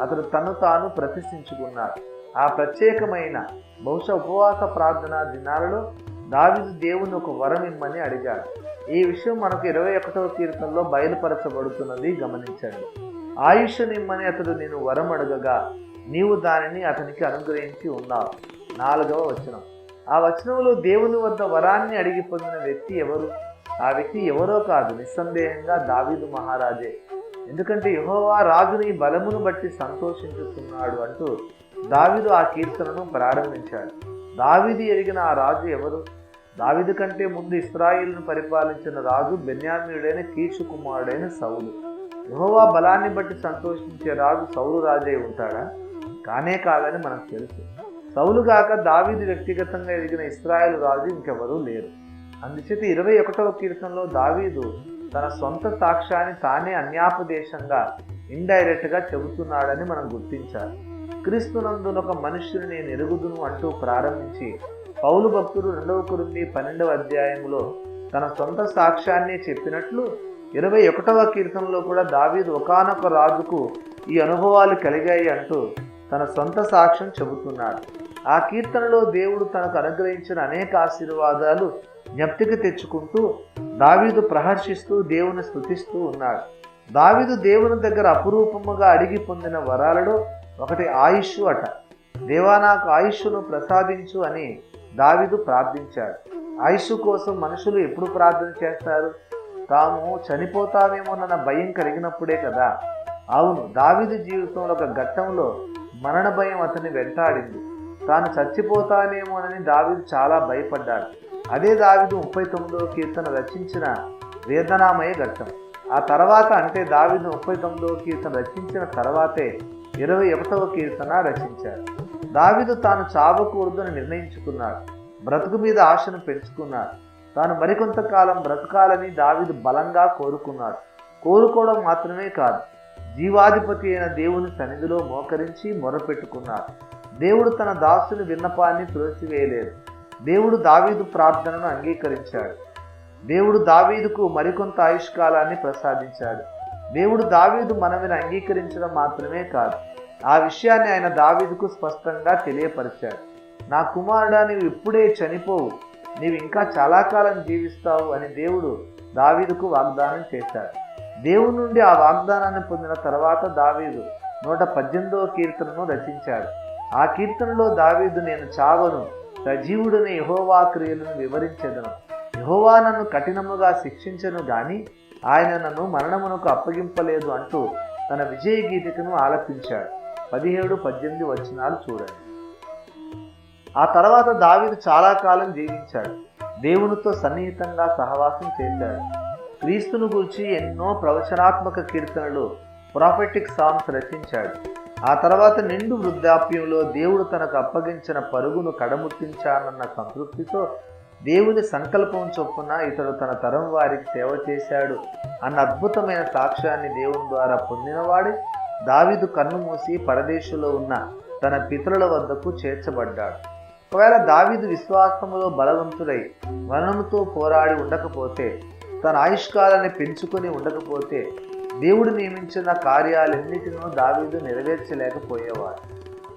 అతడు తను తాను ప్రతిష్ఠించుకున్నాడు. ఆ ప్రత్యేకమైన బహుశా ఉపవాస ప్రార్థనా దినాలలో దావీదు దేవుని ఒక వరం ఇమ్మని అడిగాడు. ఈ విషయం మనకు 21వ కీర్తనలో బయలుపరచబడుతున్నది, గమనించండి. ఆయుష్ నిమ్మని అతడు నేను వరం అడగగా నీవు దానిని అతనికి అనుగ్రహించి ఉన్నావు. 4వ వచనం. ఆ వచనంలో దేవుని వద్ద వరాన్ని అడిగి పొందిన వ్యక్తి ఎవరు? ఆ వ్యక్తి ఎవరో కాదు, నిస్సందేహంగా దావీదు మహారాజే. ఎందుకంటే యెహోవా రాజుని బలమును బట్టి సంతోషించుతున్నాడు అంటూ దావీదు ఆ కీర్తనను ప్రారంభించాడు. దావీదు ఎరిగిన ఆ రాజు ఎవరు? దావీదు కంటే ముందు ఇశ్రాయేలును పరిపాలించిన రాజు బెన్యామీనుడైన కీషు కుమారుడైన సౌలు. యెహోవా బలాన్ని బట్టి సంతోషించే రాజు సౌలు రాజై ఉంటాడా? కానే కాదని మనకు తెలుసు. సౌలు గాక దావీదు వ్యక్తిగతంగా ఎదిగిన ఇశ్రాయేలు రాజు ఇంకెవరూ లేరు. అందుచేత 21వ కీర్తనలో దావీదు తన సొంత సాక్ష్యాన్ని తానే అన్యాపదేశంగా, ఇండైరెక్ట్గా చెబుతున్నాడని మనం గుర్తించాలి. క్రీస్తునందున ఒక మనుష్యుని నేను ఎరుగుదును అంటూ ప్రారంభించి పౌలు భక్తుడు 2 కొరింథీ 12వ అధ్యాయంలో తన సొంత సాక్ష్యాన్ని చెప్పినట్లు 21వ కీర్తనలో కూడా దావీదు ఒకానొక రాజుకు ఈ అనుభవాలు కలిగాయి అంటూ తన సొంత సాక్ష్యం చెబుతున్నాడు. ఆ కీర్తనలో దేవుడు తనకు అనుగ్రహించిన అనేక ఆశీర్వాదాలు జ్ఞప్తికి తెచ్చుకుంటూ దావీదు ప్రహర్షిస్తూ దేవుని స్తుతిస్తూ ఉన్నాడు. దావీదు దేవుని దగ్గర అపురూపముగా అడిగి పొందిన వరాలలో ఒకటి ఆయుష్ అట. దేవా, నాకు ఆయుష్ను ప్రసాదించు అని దావీదు ప్రార్థించాడు. ఆయుష్ కోసం మనుషులు ఎప్పుడు ప్రార్థన చేస్తారు? తాము చనిపోతామేమోనన్న భయం కలిగినప్పుడే కదా. అవును, దావీదు జీవితంలో ఒక ఘట్టంలో మరణ భయం అతన్ని వెంటాడింది. తాను చచ్చిపోతానేమోనని దావీదు చాలా భయపడ్డాడు. అదే దావీదు 39వ కీర్తన రచించిన వేదనామయ ఘట్టం. ఆ తర్వాత, అంటే దావీదు 39వ కీర్తన రచించిన తర్వాతే 21వ కీర్తన రచించాడు. దావీదు తాను చావకూడదని నిర్ణయించుకున్నాడు. బ్రతుకు మీద ఆశను పెంచుకున్నాడు. తాను మరికొంతకాలం బ్రతకాలని దావీదు బలంగా కోరుకున్నాడు. కోరుకోవడం మాత్రమే కాదు, జీవాధిపతి అయిన దేవుని సన్నిధిలో మోకరించి మొరపెట్టుకున్నాడు. దేవుడు తన దాసుని విన్నపాన్ని తులసివేయలేదు. దేవుడు దావీదు ప్రార్థనను అంగీకరించాడు. దేవుడు దావీదుకు మరికొంత ఆయుష్కాలాన్ని ప్రసాదించాడు. దేవుడు దావీదు మనవిని అంగీకరించడం మాత్రమే కాదు, ఆ విషయాన్ని ఆయన దావీదుకు స్పష్టంగా తెలియపరిచాడు. నా కుమారుడా, నీవు ఇప్పుడే చనిపోవు, నీవు ఇంకా చాలా కాలం జీవిస్తావు అని దేవుడు దావీదుకు వాగ్దానం చేశాడు. దేవుని నుండి ఆ వాగ్దానాన్ని పొందిన తర్వాత దావీదు 118వ కీర్తనను రచించాడు. ఆ కీర్తనలో దావీదు, నేను చావను, సజీవుడిని యెహోవా క్రియలను వివరించెదను. యెహోవా నన్ను కఠినముగా శిక్షించను గాని ఆయన నన్ను మరణమునకు అప్పగింపలేదు అంటూ తన విజయ గీతికను ఆలపించాడు. 17-18 వచనాలు చూడండి. ఆ తర్వాత దావీదు చాలా కాలం జీవించాడు. దేవునితో సన్నిహితంగా సహవాసం చేశాడు. క్రీస్తును గురించి ఎన్నో ప్రవచనాత్మక కీర్తనలు, ప్రాఫెటిక్ సాంగ్స్ రచించాడు. ఆ తర్వాత నిండు వృద్ధాప్యంలో దేవుడు తనకు అప్పగించిన పరుగును కడముట్టించానన్న సంతృప్తితో దేవుని సంకల్పం చొప్పున ఇతడు తన తరం వారికి సేవ చేశాడు అన్న అద్భుతమైన సాక్ష్యాన్ని దేవుని ద్వారా పొందినవాడే దావీదు కన్ను మూసి పరదేశంలో ఉన్న తన పితరుల వద్దకు చేర్చబడ్డాడు. ఒకవేళ దావీదు విశ్వాసములో బలవంతుడై మరణముతో పోరాడి ఉండకపోతే, తన ఆయుష్కాలాన్ని పెంచుకొని ఉండకపోతే, దేవుడు నియమించిన కార్యాలన్నిటినూ దావీదు నెరవేర్చలేకపోయేవాడు.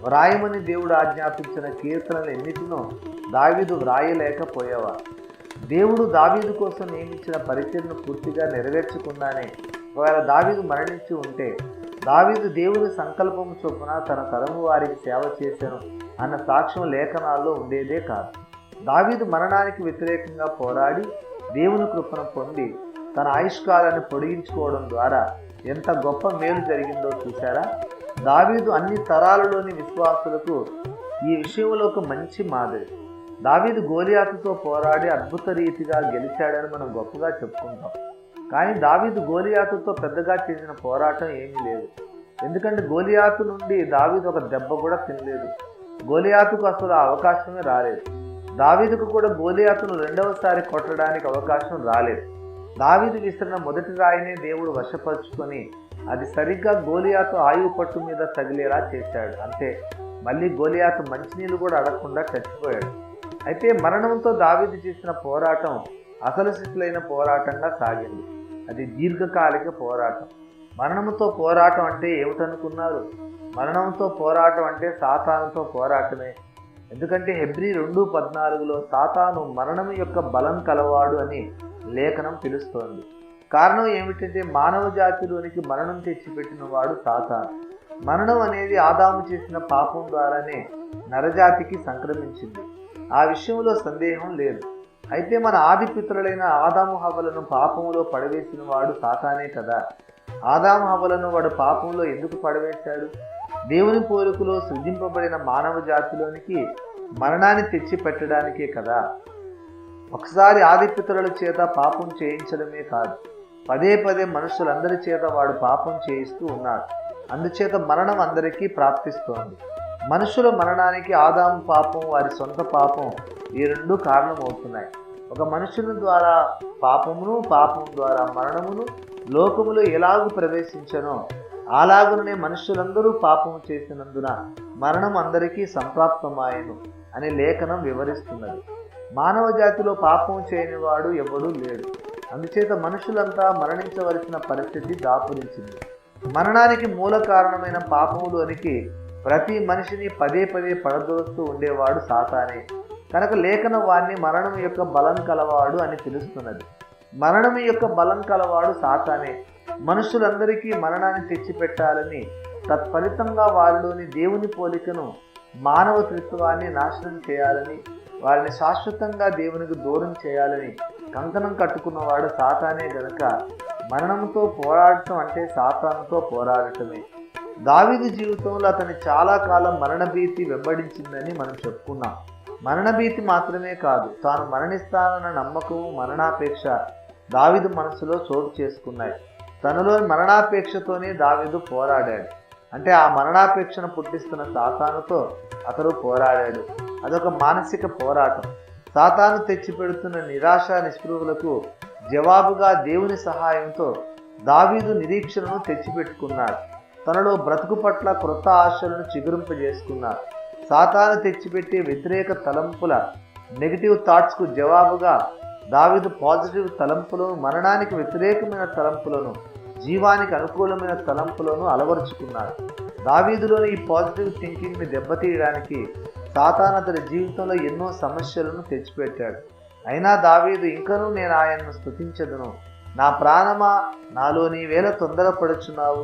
వ్రాయమని దేవుడు ఆజ్ఞాపించిన కీర్తనలు ఎన్నిటినో దావీదు వ్రాయలేకపోయేవాడు. దేవుడు దావీదు కోసం నియమించిన పరిచయను పూర్తిగా నెరవేర్చకుండానే ఒకవేళ దావీదు మరణించి ఉంటే, దావీదు దేవుని సంకల్పము చొప్పున తన తరము వారికి సేవ చేశాను అన్న సాక్ష్యం లేఖనాల్లో ఉండేదే కాదు. దావీదు మరణానికి వ్యతిరేకంగా పోరాడి దేవుని కృపను పొంది తన ఆయుష్కాలాన్ని పొడిగించుకోవడం ద్వారా ఎంత గొప్ప మేలు జరిగిందో చూశారా? దావీదు అన్ని తరాలలోని విశ్వాసులకు ఈ విషయంలో ఒక మంచి మాదిరి. దావీదు గోలియాతుతో పోరాడి అద్భుత రీతిగా గెలిచాడని మనం గొప్పగా చెప్పుకుంటాం. కానీ దావీదు గోలియాతుతో పెద్దగా చేసిన పోరాటం ఏమీ లేదు. ఎందుకంటే గోలియాతు నుండి దావీదు ఒక దెబ్బ కూడా తినలేదు. గోలియాతుకు అసలు ఆ అవకాశమే రాలేదు. దావీదుకు కూడా గోలియాతును రెండవసారి కొట్టడానికి అవకాశం రాలేదు. దావీదు విసిరిన మొదటి రాయినే దేవుడు వశపరుచుకొని అది సరిగ్గా గోలియాతు ఆయువు పట్టు మీద తగిలేలా చేశాడు. అంతే, మళ్ళీ గోలియాతు మంచినీళ్ళు కూడా అడగకుండా చచ్చిపోయాడు. అయితే మరణంతో దావీదు చేసిన పోరాటం అసలు స్థితులైన పోరాటంగా సాగింది. అది దీర్ఘకాలిక పోరాటం. మరణంతో పోరాటం అంటే ఏమిటనుకున్నారు? మరణంతో పోరాటం అంటే సాతానుతో పోరాటమే. ఎందుకంటే హెబ్రీ 2:14 సాతాను మరణం యొక్క బలం కలవాడు అని లేఖనం పిలుస్తోంది. కారణం ఏమిటంటే మానవ జాతిలోనికి మరణం తెచ్చిపెట్టిన వాడు సాతాను. మరణం అనేది ఆదాము చేసిన పాపం ద్వారానే నరజాతికి సంక్రమించింది. ఆ విషయంలో సందేహం లేదు. అయితే మన ఆది పితరులైన ఆదాము హవ్వలను పాపంలో పడవేసిన వాడు సాతానే కదా. ఆదాము హవ్వలను వాడు పాపంలో ఎందుకు పడవేశాడు? దేవుని పోలికలో సృజింపబడిన మానవ జాతిలోనికి మరణాన్ని తెచ్చి పెట్టడానికే కదా. ఒకసారి ఆది పితరుల చేత పాపం చేయించడమే కాదు, పదే పదే మనుషులందరి చేత వాడు పాపం చేయిస్తూ ఉన్నాడు. అందుచేత మరణం అందరికీ ప్రాప్తిస్తోంది. మనుషుల మరణానికి ఆదాము పాపం, వారి సొంత పాపం, ఈ రెండు కారణమవుతున్నాయి. ఒక మనుషుని ద్వారా పాపమును, పాపం ద్వారా మరణమును లోకములో ఎలాగూ ప్రవేశించనో అలాగునే మనుషులందరూ పాపము చేసినందున మరణం అందరికీ సంప్రాప్తమాయను అని లేఖనం వివరిస్తున్నది. మానవ జాతిలో పాపం చేయనివాడు ఎవడూ లేడు. అందుచేత మనుషులంతా మరణించవలసిన పరిస్థితి దాపురించింది. మరణానికి మూల కారణమైన పాపములోనికి ప్రతి మనిషిని పదే పదే పడదోస్తూ ఉండేవాడు సాతానే. కనుక లేఖనం వారిని మరణం యొక్క బలం కలవాడు అని పిలుస్తున్నది. మరణం యొక్క బలం కలవాడు సాతానే. మనుషులందరికీ మరణాన్ని తెచ్చిపెట్టాలని, తత్ఫలితంగా వారిలోని దేవుని పోలికను, మానవ త్రిత్వాన్ని నాశనం చేయాలని, వారిని శాశ్వతంగా దేవునికి దూరం చేయాలని కంకణం కట్టుకున్నవాడు సాతానే. గనుక మరణంతో పోరాడటం అంటే సాతానుతో పోరాడటమే. దావీదు జీవితంలో అతని చాలా కాలం మరణభీతి వెంబడించిందని మనం చెప్పుకున్నాం. మరణభీతి మాత్రమే కాదు, తాను మరణిస్తానన్న నమ్మకము, మరణాపేక్ష దావీదు మనసులో చోటు చేసుకున్నాయి. తనలోని మరణాపేక్షతోనే దావీదు పోరాడాడు. అంటే ఆ మరణాపేక్షను పుట్టిస్తున్న సాతానుతో అతడు పోరాడాడు. అదొక మానసిక పోరాటం. సాతాను తెచ్చిపెడుతున్న నిరాశ నిస్పృహులకు జవాబుగా దేవుని సహాయంతో దావీదు నిరీక్షణను తెచ్చిపెట్టుకున్నాడు. తనలో బ్రతుకు పట్ల క్రొత్త ఆశలను చిగురింపజేసుకున్నాడు. సాతాను తెచ్చిపెట్టే వ్యతిరేక తలంపుల, నెగిటివ్ థాట్స్కు జవాబుగా దావీదు పాజిటివ్ తలంపులను, మరణానికి వ్యతిరేకమైన తలంపులను, జీవానికి అనుకూలమైన తలంపులను అలవరుచుకున్నాడు. దావీదులోని ఈ పాజిటివ్ థింకింగ్ని దెబ్బతీయడానికి సాతాను అతడి జీవితంలో ఎన్నో సమస్యలను తెచ్చిపెట్టాడు. అయినా దావీదు ఇంకనూ నేను ఆయన్ను స్తుతించదును, నా ప్రాణమా నాలో నీవేళ తొందరపడుచున్నావు,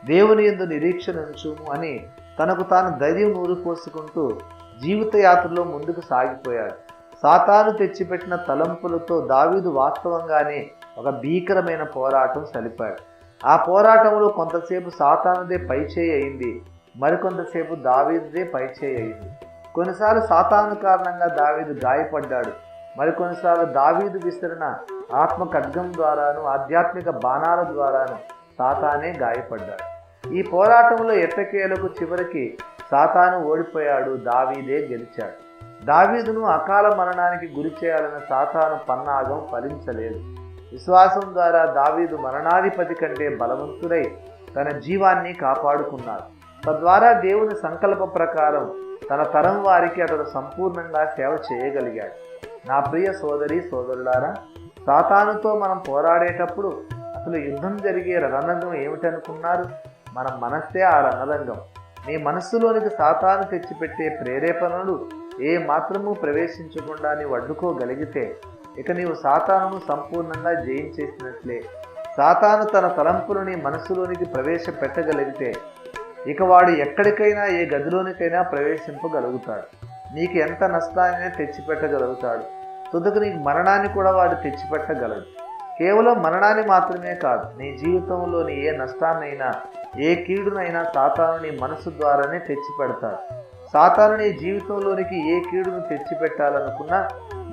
దేవుని యందు నిరీక్షణ ఉంచుము అని తనకు తాను ధైర్యం నూరిపోసుకుంటూ జీవిత యాత్రలో ముందుకు సాగిపోయాడు. సాతాను తెచ్చిపెట్టిన తలంపులతో దావీదు వాస్తవంగానే ఒక భీకరమైన పోరాటం సలిపాడు. ఆ పోరాటంలో కొంతసేపు సాతానుదే పైచేయి అయింది, మరికొంతసేపు దావీదుదే పైచేయి అయింది. కొన్నిసార్లు సాతాను కారణంగా దావీదు గాయపడ్డాడు, మరికొన్నిసార్లు దావీదు విసిరిన ఆత్మ ఖడ్గం ద్వారాను, ఆధ్యాత్మిక బాణాల ద్వారాను సాతానే గాయపడ్డాడు. ఈ పోరాటంలో ఎట్టకేలకు చివరికి సాతాను ఓడిపోయాడు, దావీదే గెలిచాడు. దావీదును అకాల మరణానికి గురి చేయాలన్న సాతాను పన్నాగం ఫలించలేదు. విశ్వాసం ద్వారా దావీదు మరణాధిపతి కంటే బలవంతుడై తన జీవాన్ని కాపాడుకున్నాడు. తద్వారా దేవుని సంకల్ప ప్రకారం తన తరం వారికి అతడు సంపూర్ణంగా సేవ చేయగలిగాడు. నా ప్రియ సోదరి సోదరులారా, సాతానుతో మనం పోరాడేటప్పుడు అసలు యుద్ధం జరిగే రణరంగం ఏమిటనుకున్నారు? మన మనస్సే ఆ రణరంగం. నీ మనస్సులోనికి సాతాను తెచ్చిపెట్టే ప్రేరేపణలు ఏ మాత్రము ప్రవేశించకుండా నీవు అడ్డుకోగలిగితే ఇక నీవు సాతానును సంపూర్ణంగా జయించేసినట్లే. సాతాను తన తలంపులు నీ మనస్సులోనికి ప్రవేశపెట్టగలిగితే ఇక వాడు ఎక్కడికైనా ఏ గదిలోనికైనా ప్రవేశింపగలుగుతాడు. నీకు ఎంత నష్టాన్ని తెచ్చిపెట్టగలుగుతాడు. తుదకు నీకు మరణాన్ని కూడా వాడు తెచ్చిపెట్టగలడు. కేవలం మరణాన్ని మాత్రమే కాదు, నీ జీవితంలోని ఏ నష్టాన్నైనా ఏ కీడునైనా సాతాను నీ మనసు ద్వారానే తెచ్చిపెడతాడు. సాతాను నీ జీవితంలోనికి ఏ కీడును తెచ్చిపెట్టాలనుకున్నా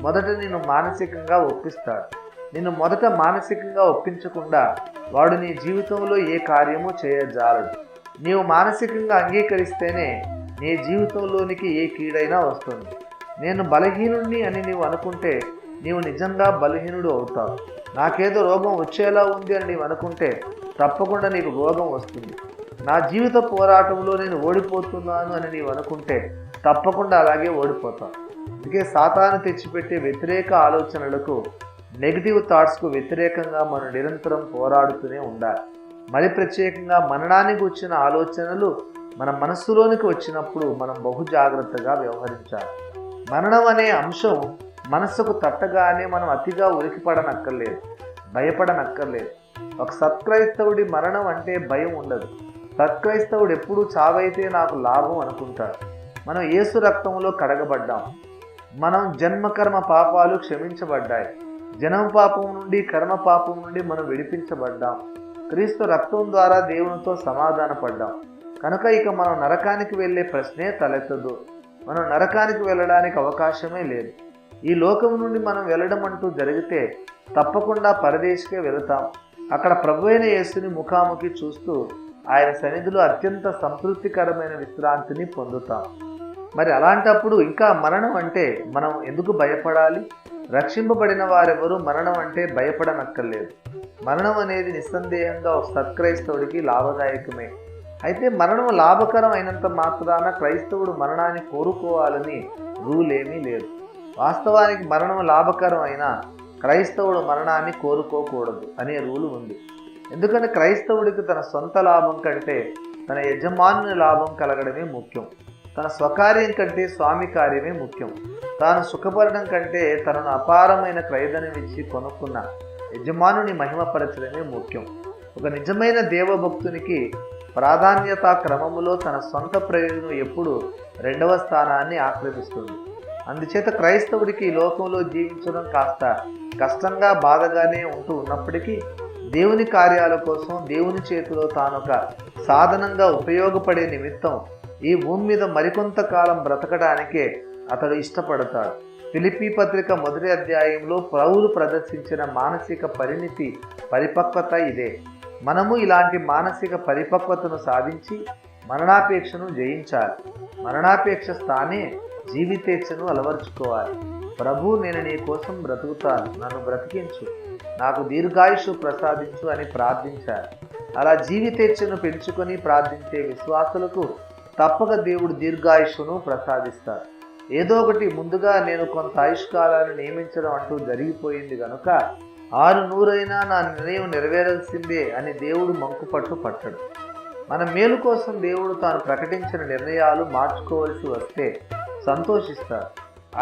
మొదట నిన్ను మానసికంగా ఒప్పిస్తాడు. నిన్ను మొదట మానసికంగా ఒప్పించకుండా వాడు నీ జీవితంలో ఏ కార్యము చేయజాలడు. నీవు మానసికంగా అంగీకరిస్తేనే నీ జీవితంలోనికి ఏ కీడైనా వస్తుంది. నేను బలహీనుడిని అని నీవు అనుకుంటే నీవు నిజంగా బలహీనుడు అవుతావు. నాకేదో రోగం వచ్చేలా ఉంది అని నీవు అనుకుంటే తప్పకుండా నీకు రోగం వస్తుంది. నా జీవిత పోరాటంలో నేను ఓడిపోతున్నాను అని నీవు అనుకుంటే తప్పకుండా అలాగే ఓడిపోతావు. అందుకే సాతాను తెచ్చిపెట్టే వ్యతిరేక ఆలోచనలకు, నెగిటివ్ థాట్స్కు వ్యతిరేకంగా మనం నిరంతరం పోరాడుతూనే ఉండాలి. మరి ప్రత్యేకంగా మరణానికి వచ్చిన ఆలోచనలు మన మనస్సులోనికి వచ్చినప్పుడు మనం బహు జాగ్రత్తగా వ్యవహరించాలి. మరణం అనే అంశం మనస్సుకు తట్టగానే మనం అతిగా ఉలికిపడనక్కర్లేదు, భయపడనక్కర్లేదు. ఒక సత్క్రైస్తవుడి మరణం అంటే భయం ఉండదు. సత్క్రైస్తవుడు ఎప్పుడూ చావైతే నాకు లాభం అనుకుంటాడు. మనం యేసు రక్తంలో కడగబడ్డాం. మనం జన్మకర్మ పాపాలు క్షమించబడ్డాయి. జన్మ పాపం నుండి కర్మ పాపం నుండి మనం విడిపించబడ్డాం. క్రీస్తు రక్తం ద్వారా దేవునితో సమాధాన పడ్డాం. కనుక ఇక మనం నరకానికి వెళ్ళే ప్రశ్నే తలెత్తదు. మనం నరకానికి వెళ్ళడానికి అవకాశమే లేదు. ఈ లోకం నుండి మనం వెళ్ళడం అంటూ జరిగితే తప్పకుండా పరదేశికే వెళతాం. అక్కడ ప్రభువైన యేసుని ముఖాముఖి చూస్తూ ఆయన సన్నిధిలో అత్యంత సంతృప్తికరమైన విశ్రాంతిని పొందుతాం. మరి అలాంటప్పుడు ఇంకా మరణం అంటే మనం ఎందుకు భయపడాలి? రక్షింపబడిన వారెవరూ మరణం అంటే భయపడనక్కర్లేదు. మరణం అనేది నిస్సందేహంగా ఒక సత్క్రైస్తవుడికి లాభదాయకమే. అయితే మరణం లాభకరం అయినంత మాత్రాన క్రైస్తవుడు మరణాన్ని కోరుకోవాలని రూల్ ఏమీ లేదు. వాస్తవానికి మరణం లాభకరం అయినా క్రైస్తవుడు మరణాన్ని కోరుకోకూడదు అనే రూలు ఉంది. ఎందుకంటే క్రైస్తవుడికి తన సొంత లాభం కంటే తన యజమానుని లాభం కలగడమే ముఖ్యం. తన స్వకార్యం కంటే స్వామి కార్యమే ముఖ్యం. తాను సుఖపడడం కంటే తనను అపారమైన క్రయధనం ఇచ్చి కొనుక్కున్న యజమానుని మహిమపరచడమే ముఖ్యం. ఒక నిజమైన దేవభక్తునికి ప్రాధాన్యతా క్రమములో తన సొంత ప్రయోజనం ఎప్పుడు రెండవ స్థానాన్ని ఆక్రమిస్తుంది. అందుచేత క్రైస్తవుడికి ఈ లోకంలో జీవించడం కాస్త కష్టంగా బాధగానే ఉంటూ ఉన్నప్పటికీ దేవుని కార్యాల కోసం దేవుని చేతిలో తానొక సాధనంగా ఉపయోగపడే నిమిత్తం ఈ భూమి మీద మరికొంతకాలం బ్రతకడానికే అతడు ఇష్టపడతాడు. ఫిలిప్పీ పత్రిక 1వ అధ్యాయంలో పౌలు ప్రదర్శించిన మానసిక పరిపక్వత ఇదే. మనము ఇలాంటి మానసిక పరిపక్వతను సాధించి మరణాపేక్షను జయించాలి. మరణాపేక్ష స్థానే జీవితేచ్ఛను అలవర్చుకోవాలి. ప్రభు, నేను నీ కోసం బ్రతుకుతాను, నన్ను బ్రతికించు, నాకు దీర్ఘాయుషు ప్రసాదించు అని ప్రార్థించాలి. అలా జీవితేచ్ఛను పెంచుకొని ప్రార్థించే విశ్వాసులకు తప్పక దేవుడు దీర్ఘాయుషును ప్రసాదిస్తాడు. ఏదో ఒకటి ముందుగా నేను కొంత ఆయుష్కాలాన్ని నియమించడం అంటూ జరిగిపోయింది కనుక 600 నా నిర్ణయం నెరవేరాల్సిందే అని దేవుడు మంకుపట్టు పట్టడు. మన మేలు కోసం దేవుడు తాను ప్రకటించిన నిర్ణయాలు మార్చుకోవలసి వస్తే సంతోషిస్తాడు.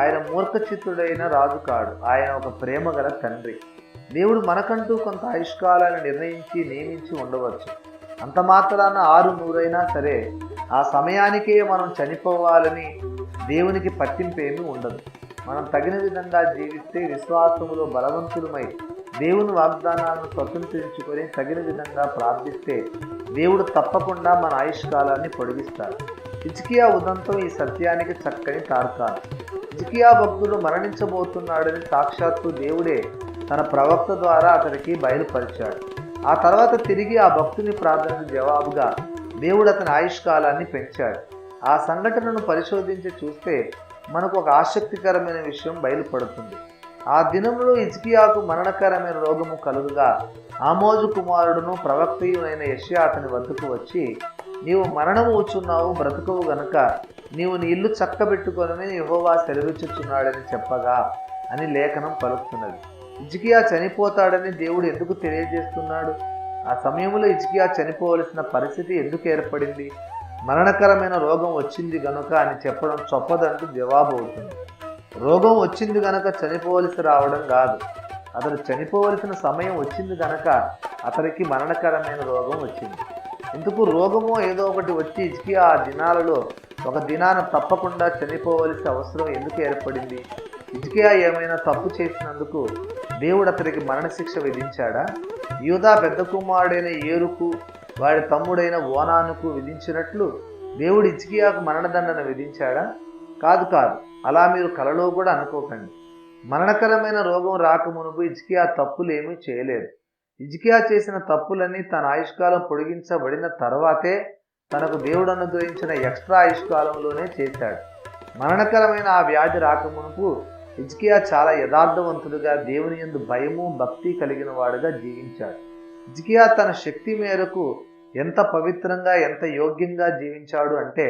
ఆయన మూర్ఖచిత్తుడైన రాజు కాడు, ఆయన ఒక ప్రేమగల తండ్రి. దేవుడు మనకంటూ కొంత ఆయుష్కాలాన్ని నిర్ణయించి నియమించి ఉండవచ్చు. అంత మాత్రాన 600 సరే ఆ సమయానికే మనం చనిపోవాలని దేవునికి పట్టింపేమీ ఉండదు. మనం తగిన విధంగా జీవిస్తే విశ్వాసములో బలవంతులమై దేవుని వాగ్దానాలను స్వతంత్రించుకొని తగిన విధంగా ప్రార్థిస్తే దేవుడు తప్పకుండా మన ఆయుష్కాలాన్ని పొడిగిస్తాడు. హిజ్కియా ఉదంతం ఈ సత్యానికి చక్కని తార్కాణం. హిజ్కియా భక్తుడు మరణించబోతున్నాడని సాక్షాత్తు దేవుడే తన ప్రవక్త ద్వారా అతనికి బయలుపరిచాడు. ఆ తర్వాత తిరిగి ఆ భక్తుని ప్రార్థనకు జవాబుగా దేవుడు అతని ఆయుష్కాలాన్ని పెంచాడు. ఆ సంఘటనను పరిశోధించి చూస్తే మనకు ఒక ఆసక్తికరమైన విషయం బయలుపడుతుంది. ఆ దినంలో హిజ్కియాకు మరణకరమైన రోగము కలుగుగా ఆమోజు కుమారుడును ప్రవక్తయునైన యెషయా అతని వద్దకు వచ్చి, నీవు మరణము వచ్చున్నావు, బ్రతుకవు గనుక నీవు నీ ఇల్లు చక్కబెట్టుకొనని యెహోవా సెలవిచ్చుచున్నాడని చెప్పగా అని లేఖనం పలుకుతున్నది. హిజ్కియా చనిపోతాడని దేవుడు ఎందుకు తెలియజేస్తున్నాడు? ఆ సమయంలో హిజ్కియా చనిపోవలసిన పరిస్థితి ఎందుకు ఏర్పడింది? మరణకరమైన రోగం వచ్చింది గనుక అని చెప్పడం చొప్పదంటూ జవాబు అవుతుంది. రోగం వచ్చింది గనక చనిపోవలసి రావడం కాదు. అతను చనిపోవలసిన సమయం వచ్చింది గనక అతనికి మరణకరమైన రోగం వచ్చింది. ఎందుకు రోగమో ఏదో ఒకటి వచ్చి హిజ్కియా ఆ దినాలలో ఒక దినాన తప్పకుండా చనిపోవలసిన అవసరం ఎందుకు ఏర్పడింది? హిజ్కియా ఏమైనా తప్పు చేసినందుకు దేవుడు అతనికి మరణశిక్ష విధించాడా? యూదా పెద్ద కుమారుడైన ఏరుకు వాడి తమ్ముడైన ఓనానుకు విధించినట్లు దేవుడు హిజ్కియాకు మరణదండన విధించాడా? కాదు. అలా మీరు కలలో కూడా అనుకోకండి. మరణకరమైన రోగం రాకమునుపు హిజ్కియా తప్పులేమీ చేయలేదు. హిజ్కియా చేసిన తప్పులన్నీ తన ఆయుష్కాలం పొడిగించబడిన తర్వాతే తనకు దేవుడు అనుగ్రహించిన ఎక్స్ట్రా ఆయుష్కాలంలోనే చేశాడు. మరణకరమైన ఆ వ్యాధి రాకమునుపు హిజ్కియా చాలా యథార్థవంతుడుగా, దేవుని యందు భయము భక్తి కలిగిన వాడుగా జీవించాడు. హిజ్కియా తన శక్తి మేరకు ఎంత పవిత్రంగా, ఎంత యోగ్యంగా జీవించాడు అంటే,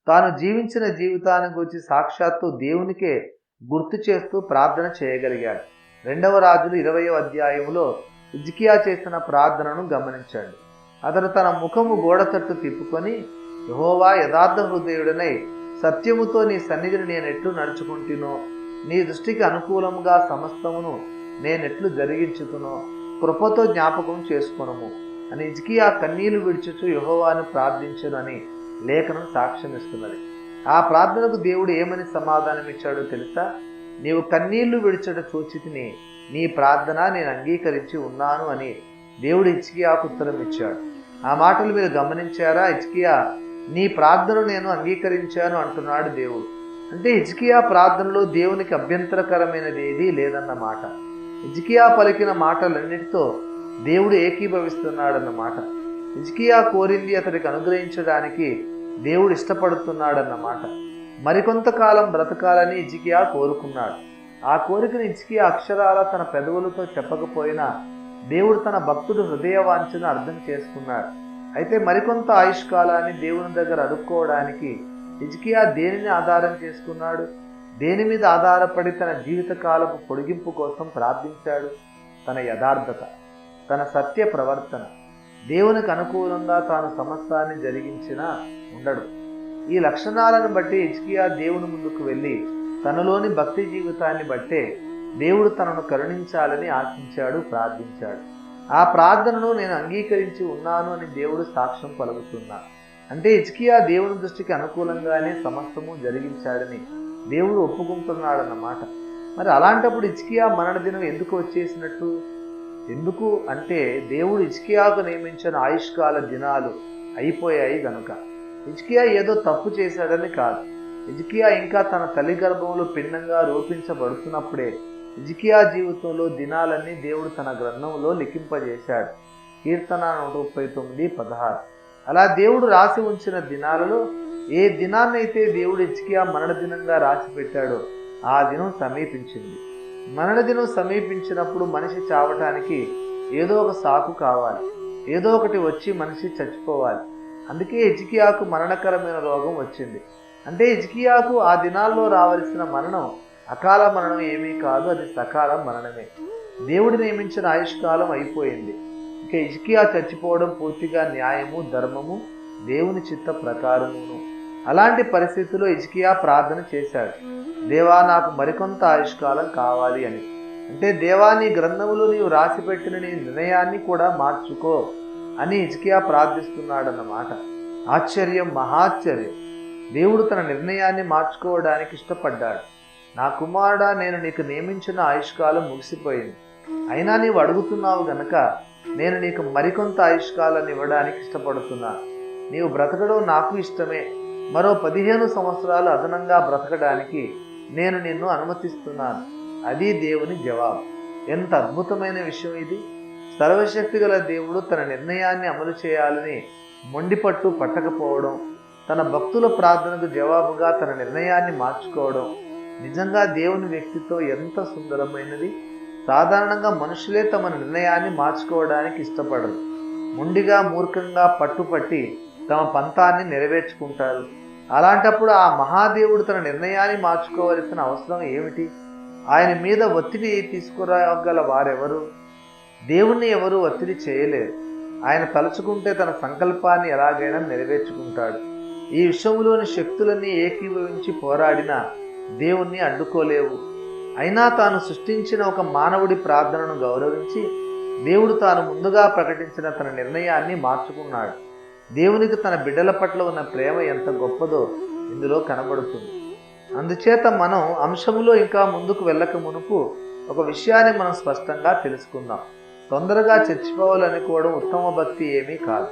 తాను జీవించిన జీవితాన్ని గురించి సాక్షాత్తు దేవునికే గుర్తు చేస్తూ ప్రార్థన చేయగలిగాడు. 2వ రాజులు 20వ అధ్యాయంలో హిజ్కియా చేసిన ప్రార్థనను గమనించండి. అతను తన ముఖము గోడ తట్టు తిప్పుకొని, యెహోవా యథార్థ హృదయుడనై సత్యముతో నీ సన్నిధిని నేనెట్లు నడుచుకుంటునో, నీ దృష్టికి అనుకూలముగా సమస్తమును నేనెట్లు జరిగించుతునో కృపతో జ్ఞాపకం చేసుకొనుము అని హిజ్కియా కన్నీళ్లు విడుచుచు యెహోవాను ప్రార్థించును అని లేఖనం సాక్ష్యమిస్తున్నది. ఆ ప్రార్థనకు దేవుడు ఏమని సమాధానం ఇచ్చాడో తెలుసా? నీవు కన్నీళ్లు విడిచట చూచితిని, నీ ప్రార్థన నేను అంగీకరించి ఉన్నాను అని దేవుడు హిజ్కియాకు ఉత్తరం ఇచ్చాడు. ఆ మాటలు మీరు గమనించారా? హిజ్కియా నీ ప్రార్థన నేను అంగీకరించాను అంటున్నాడు దేవుడు. అంటే హిజ్కియా ప్రార్థనలో దేవునికి అభ్యంతరకరమైనది ఏదీ లేదన్నమాట. హిజ్కియా పలికిన మాటలన్నిటితో దేవుడు ఏకీభవిస్తున్నాడన్నమాట. హిజ్కియా కోరింది అతడికి అనుగ్రహించడానికి దేవుడు ఇష్టపడుతున్నాడన్నమాట. మరికొంతకాలం బ్రతకాలని హిజ్కియా కోరుకున్నాడు. ఆ కోరికను హిజ్కియా అక్షరాల తన పెదవులతో చెప్పకపోయినా దేవుడు తన భక్తుడు హృదయ వాంఛను అర్థం చేసుకున్నాడు. అయితే మరికొంత ఆయుష్కాలాన్ని దేవుని దగ్గర అడుక్కోవడానికి హిజ్కియా దేనిని ఆధారం చేసుకున్నాడు? దేని మీద ఆధారపడి తన జీవితకాలపు పొడిగింపు కోసం ప్రార్థించాడు? తన యథార్థత, తన సత్య ప్రవర్తన. దేవునికి అనుకూలంగా తాను సమస్తాన్ని జరిగించినా ఉండడు. ఈ లక్షణాలను బట్టి హిజ్కియా దేవుని ముందుకు వెళ్ళి తనలోని భక్తి జీవితాన్ని బట్టే దేవుడు తనను కరుణించాలని ఆశించాడు, ప్రార్థించాడు. ఆ ప్రార్థనను నేను అంగీకరించి ఉన్నాను అని దేవుడు సాక్ష్యం పలుకుతున్నాడు. అంటే హిజ్కియా దేవుని దృష్టికి అనుకూలంగానే సమస్తము జరిగించాడని దేవుడు ఒప్పుకుంటున్నాడన్నమాట. మరి అలాంటప్పుడు హిజ్కియా మరణ దినం ఎందుకు వచ్చేసినట్టు? ఎందుకు అంటే దేవుడు హిజ్కియాకు నియమించిన ఆయుష్కాల దినాలు అయిపోయాయి గనుక. హిజ్కియా ఏదో తప్పు చేశాడని కాదు. హిజ్కియా ఇంకా తన తల్లి గర్భంలో పిండంగా రూపించబడుతున్నప్పుడే హిజ్కియా జీవితంలో దినాలన్నీ దేవుడు తన గ్రంథంలో లిఖింపజేశాడు. కీర్తన 139:16. అలా దేవుడు రాసి ఉంచిన దినాలలో ఏ దినాన్నైతే దేవుడు హిజ్కియా మరణ దినంగా రాసి పెట్టాడో ఆ దినం సమీపించింది. మరణ దినం సమీపించినప్పుడు మనిషి చావటానికి ఏదో ఒక సాకు కావాలి, ఏదో ఒకటి వచ్చి మనిషి చచ్చిపోవాలి. అందుకే హిజ్కియాకు మరణకరమైన రోగం వచ్చింది. అంటే హిజ్కియాకు ఆ దినాల్లో రావలసిన మరణం అకాల మరణం ఏమీ కాదు, అది సకాల మరణమే. దేవుడు నియమించిన ఆయుష్కాలం అయిపోయింది. ఇక హిజ్కియా చచ్చిపోవడం పూర్తిగా న్యాయము, ధర్మము, దేవుని చిత్త ప్రకారమును. అలాంటి పరిస్థితుల్లో హిజ్కియా ప్రార్థన చేశాడు, దేవా నాకు మరికొంత ఆయుష్కాలం కావాలి అని. అంటే దేవా నీ గ్రంథములో నీవు రాసిపెట్టిన నీ నిర్ణయాన్ని కూడా మార్చుకో అని హిజ్కియా ప్రార్థిస్తున్నాడన్నమాట. ఆశ్చర్యం, మహాశ్చర్యం. దేవుడు తన నిర్ణయాన్ని మార్చుకోవడానికి ఇష్టపడ్డాడు. నా కుమారుడా, నేను నీకు నియమించిన ఆయుష్కాలం ముగిసిపోయింది, అయినా నీవు అడుగుతున్నావు గనక నేను నీకు మరికొంత ఆయుష్కాలాన్ని ఇవ్వడానికి ఇష్టపడుతున్నాను. నీవు బ్రతకడం నాకు ఇష్టమే. మరో 15 సంవత్సరాలు అదనంగా బ్రతకడానికి నేను నిన్ను అనుమతిస్తున్నాను. అది దేవుని జవాబు. ఎంత అద్భుతమైన విషయం ఇది! సర్వశక్తి గల దేవుడు తన నిర్ణయాన్ని అమలు చేయాలని మొండిపట్టు పట్టకపోవడం, తన భక్తుల ప్రార్థనకు జవాబుగా తన నిర్ణయాన్ని మార్చుకోవడం నిజంగా దేవుని వ్యక్తితో ఎంత సుందరమైనది. సాధారణంగా మనుషులే తమ నిర్ణయాన్ని మార్చుకోవడానికి ఇష్టపడరు. మొండిగా మూర్ఖంగా పట్టుపట్టి తమ పంతాన్ని నెరవేర్చుకుంటారు. అలాంటప్పుడు ఆ మహాదేవుడు తన నిర్ణయాన్ని మార్చుకోవలసిన అవసరం ఏమిటి? ఆయన మీద ఒత్తిడి తీసుకురాగల వారెవరు? దేవుణ్ణి ఎవరు ఒత్తిడి చేయలేరు. ఆయన తలుచుకుంటే తన సంకల్పాన్ని ఎలాగైనా నెరవేర్చుకుంటాడు. ఈ విశ్వములోని శక్తులన్నీ ఏకీభవించి పోరాడినా దేవుణ్ణి అడ్డుకోలేవు. అయినా తాను సృష్టించిన ఒక మానవుడి ప్రార్థనను గౌరవించి దేవుడు తాను ముందుగా ప్రకటించిన తన నిర్ణయాన్ని మార్చుకున్నాడు. దేవునికి తన బిడ్డల పట్ల ఉన్న ప్రేమ ఎంత గొప్పదో ఇందులో కనబడుతుంది. అందుచేత మనం అంశములో ఇంకా ముందుకు వెళ్ళక మునుపు ఒక విషయాన్ని మనం స్పష్టంగా తెలుసుకుందాం. తొందరగా చచ్చిపోవాలనుకోవడం ఉత్తమ భక్తి ఏమీ కాదు.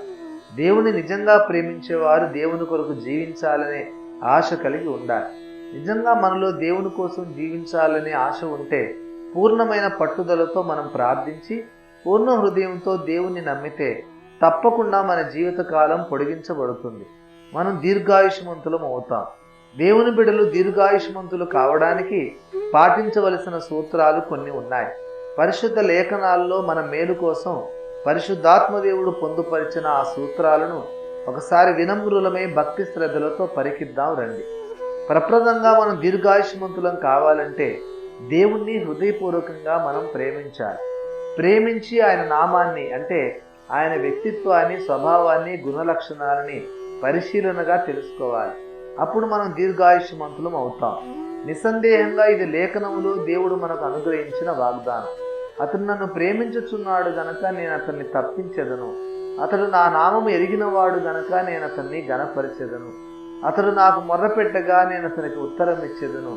దేవుని నిజంగా ప్రేమించేవారు దేవుని కొరకు జీవించాలనే ఆశ కలిగి ఉండాలి. నిజంగా మనలో దేవుని కోసం జీవించాలనే ఆశ ఉంటే పూర్ణమైన పట్టుదలతో మనం ప్రార్థించి పూర్ణ హృదయంతో దేవుణ్ణి నమ్మితే తప్పకుండా మన జీవితకాలం పొడిగించబడుతుంది. మనం దీర్ఘాయుష్మంతులం అవుతాం. దేవుని బిడ్డలు దీర్ఘాయుష్మంతులు కావడానికి పాటించవలసిన సూత్రాలు కొన్ని ఉన్నాయి. పరిశుద్ధ లేఖనాల్లో మన మేలు కోసం పరిశుద్ధాత్మదేవుడు పొందుపరిచిన ఆ సూత్రాలను ఒకసారి వినమ్రులమై భక్తి శ్రద్ధలతో పరికిద్దాం రండి. ప్రప్రదంగా మనం దీర్ఘాయుష్మంతులం కావాలంటే దేవుణ్ణి హృదయపూర్వకంగా మనం ప్రేమించాలి. ప్రేమించి ఆయన నామాన్ని అంటే ఆయన వ్యక్తిత్వాన్ని, స్వభావాన్ని, గుణలక్షణాలని పరిశీలనగా తెలుసుకోవాలి. అప్పుడు మనం దీర్ఘాయుష్మంతులం అవుతాం. నిస్సందేహంగా ఇది లేఖనములో దేవుడు మనకు అనుగ్రహించిన వాగ్దానం. అతడు నన్ను ప్రేమించుచున్నాడు గనక నేను అతన్ని తప్పించెదను. అతడు నా నామము ఎరిగినవాడు గనక నేను అతన్ని ఘనపరిచెదను. అతడు నాకు మొర్రపెట్టగా నేను అతనికి ఉత్తరం ఇచ్చేదను.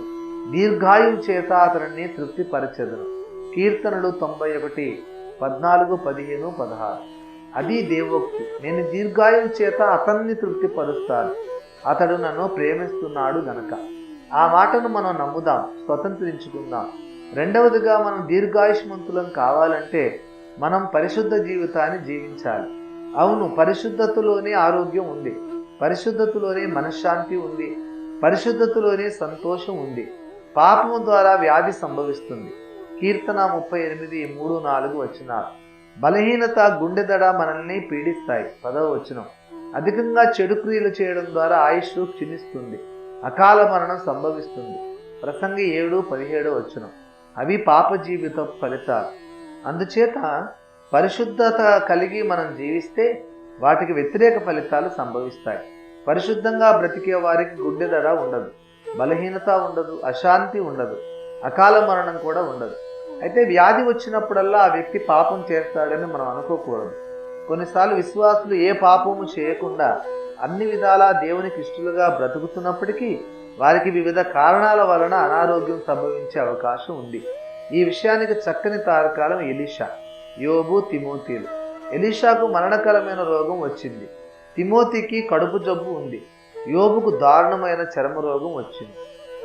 దీర్ఘాయువు చేత అతనిని తృప్తిపరచెదను. కీర్తనలు 91, 14, 15, 16. అది దేవోక్తి. నేను దీర్ఘాయువు చేత అతన్ని తృప్తిపరుస్తాను, అతడు నన్ను ప్రేమిస్తున్నాడు గనక. ఆ మాటను మనం నమ్ముదాం, స్వతంత్రించుకుందాం. రెండవదిగా మనం దీర్ఘాయుష్మంతులం కావాలంటే మనం పరిశుద్ధ జీవితాన్ని జీవించాలి. అవును, పరిశుద్ధతలోనే ఆరోగ్యం ఉంది, పరిశుద్ధతలోనే మనశ్శాంతి ఉంది, పరిశుద్ధతలోనే సంతోషం ఉంది. పాపము ద్వారా వ్యాధి సంభవిస్తుంది. కీర్తన 38, 3, 4 వచనాలు. బలహీనత, గుండెదడ మనల్ని పీడిస్తాయి. 10వ వచనం. అధికంగా చెడు క్రియలు చేయడం ద్వారా ఆయుష్ క్షీణిస్తుంది, అకాల మరణం సంభవిస్తుంది. ప్రసంగి 7, 17 వచనం. అవి పాప జీవిత ఫలితాలు. అందుచేత పరిశుద్ధత కలిగి మనం జీవిస్తే వాటికి వ్యతిరేక ఫలితాలు సంభవిస్తాయి. పరిశుద్ధంగా బ్రతికే వారికి గుండెదడ ఉండదు, బలహీనత ఉండదు, అశాంతి ఉండదు, అకాల మరణం కూడా ఉండదు. అయితే వ్యాధి వచ్చినప్పుడల్లా ఆ వ్యక్తి పాపం చేస్తాడని మనం అనుకోకూడదు. కొన్నిసార్లు విశ్వాసులు ఏ పాపము చేయకుండా అన్ని విధాలా దేవునికి ఇష్టలుగా బ్రతుకుతున్నప్పటికీ వారికి వివిధ కారణాల వలన అనారోగ్యం సంభవించే అవకాశం ఉంది. ఈ విషయానికి చక్కని తార్కాలం ఎలీషా, యోబు, తిమోతిలు. ఎలీషాకు మరణకరమైన రోగం వచ్చింది. తిమోతికి కడుపు జబ్బు ఉంది. యోబుకు దారుణమైన చర్మ రోగం వచ్చింది.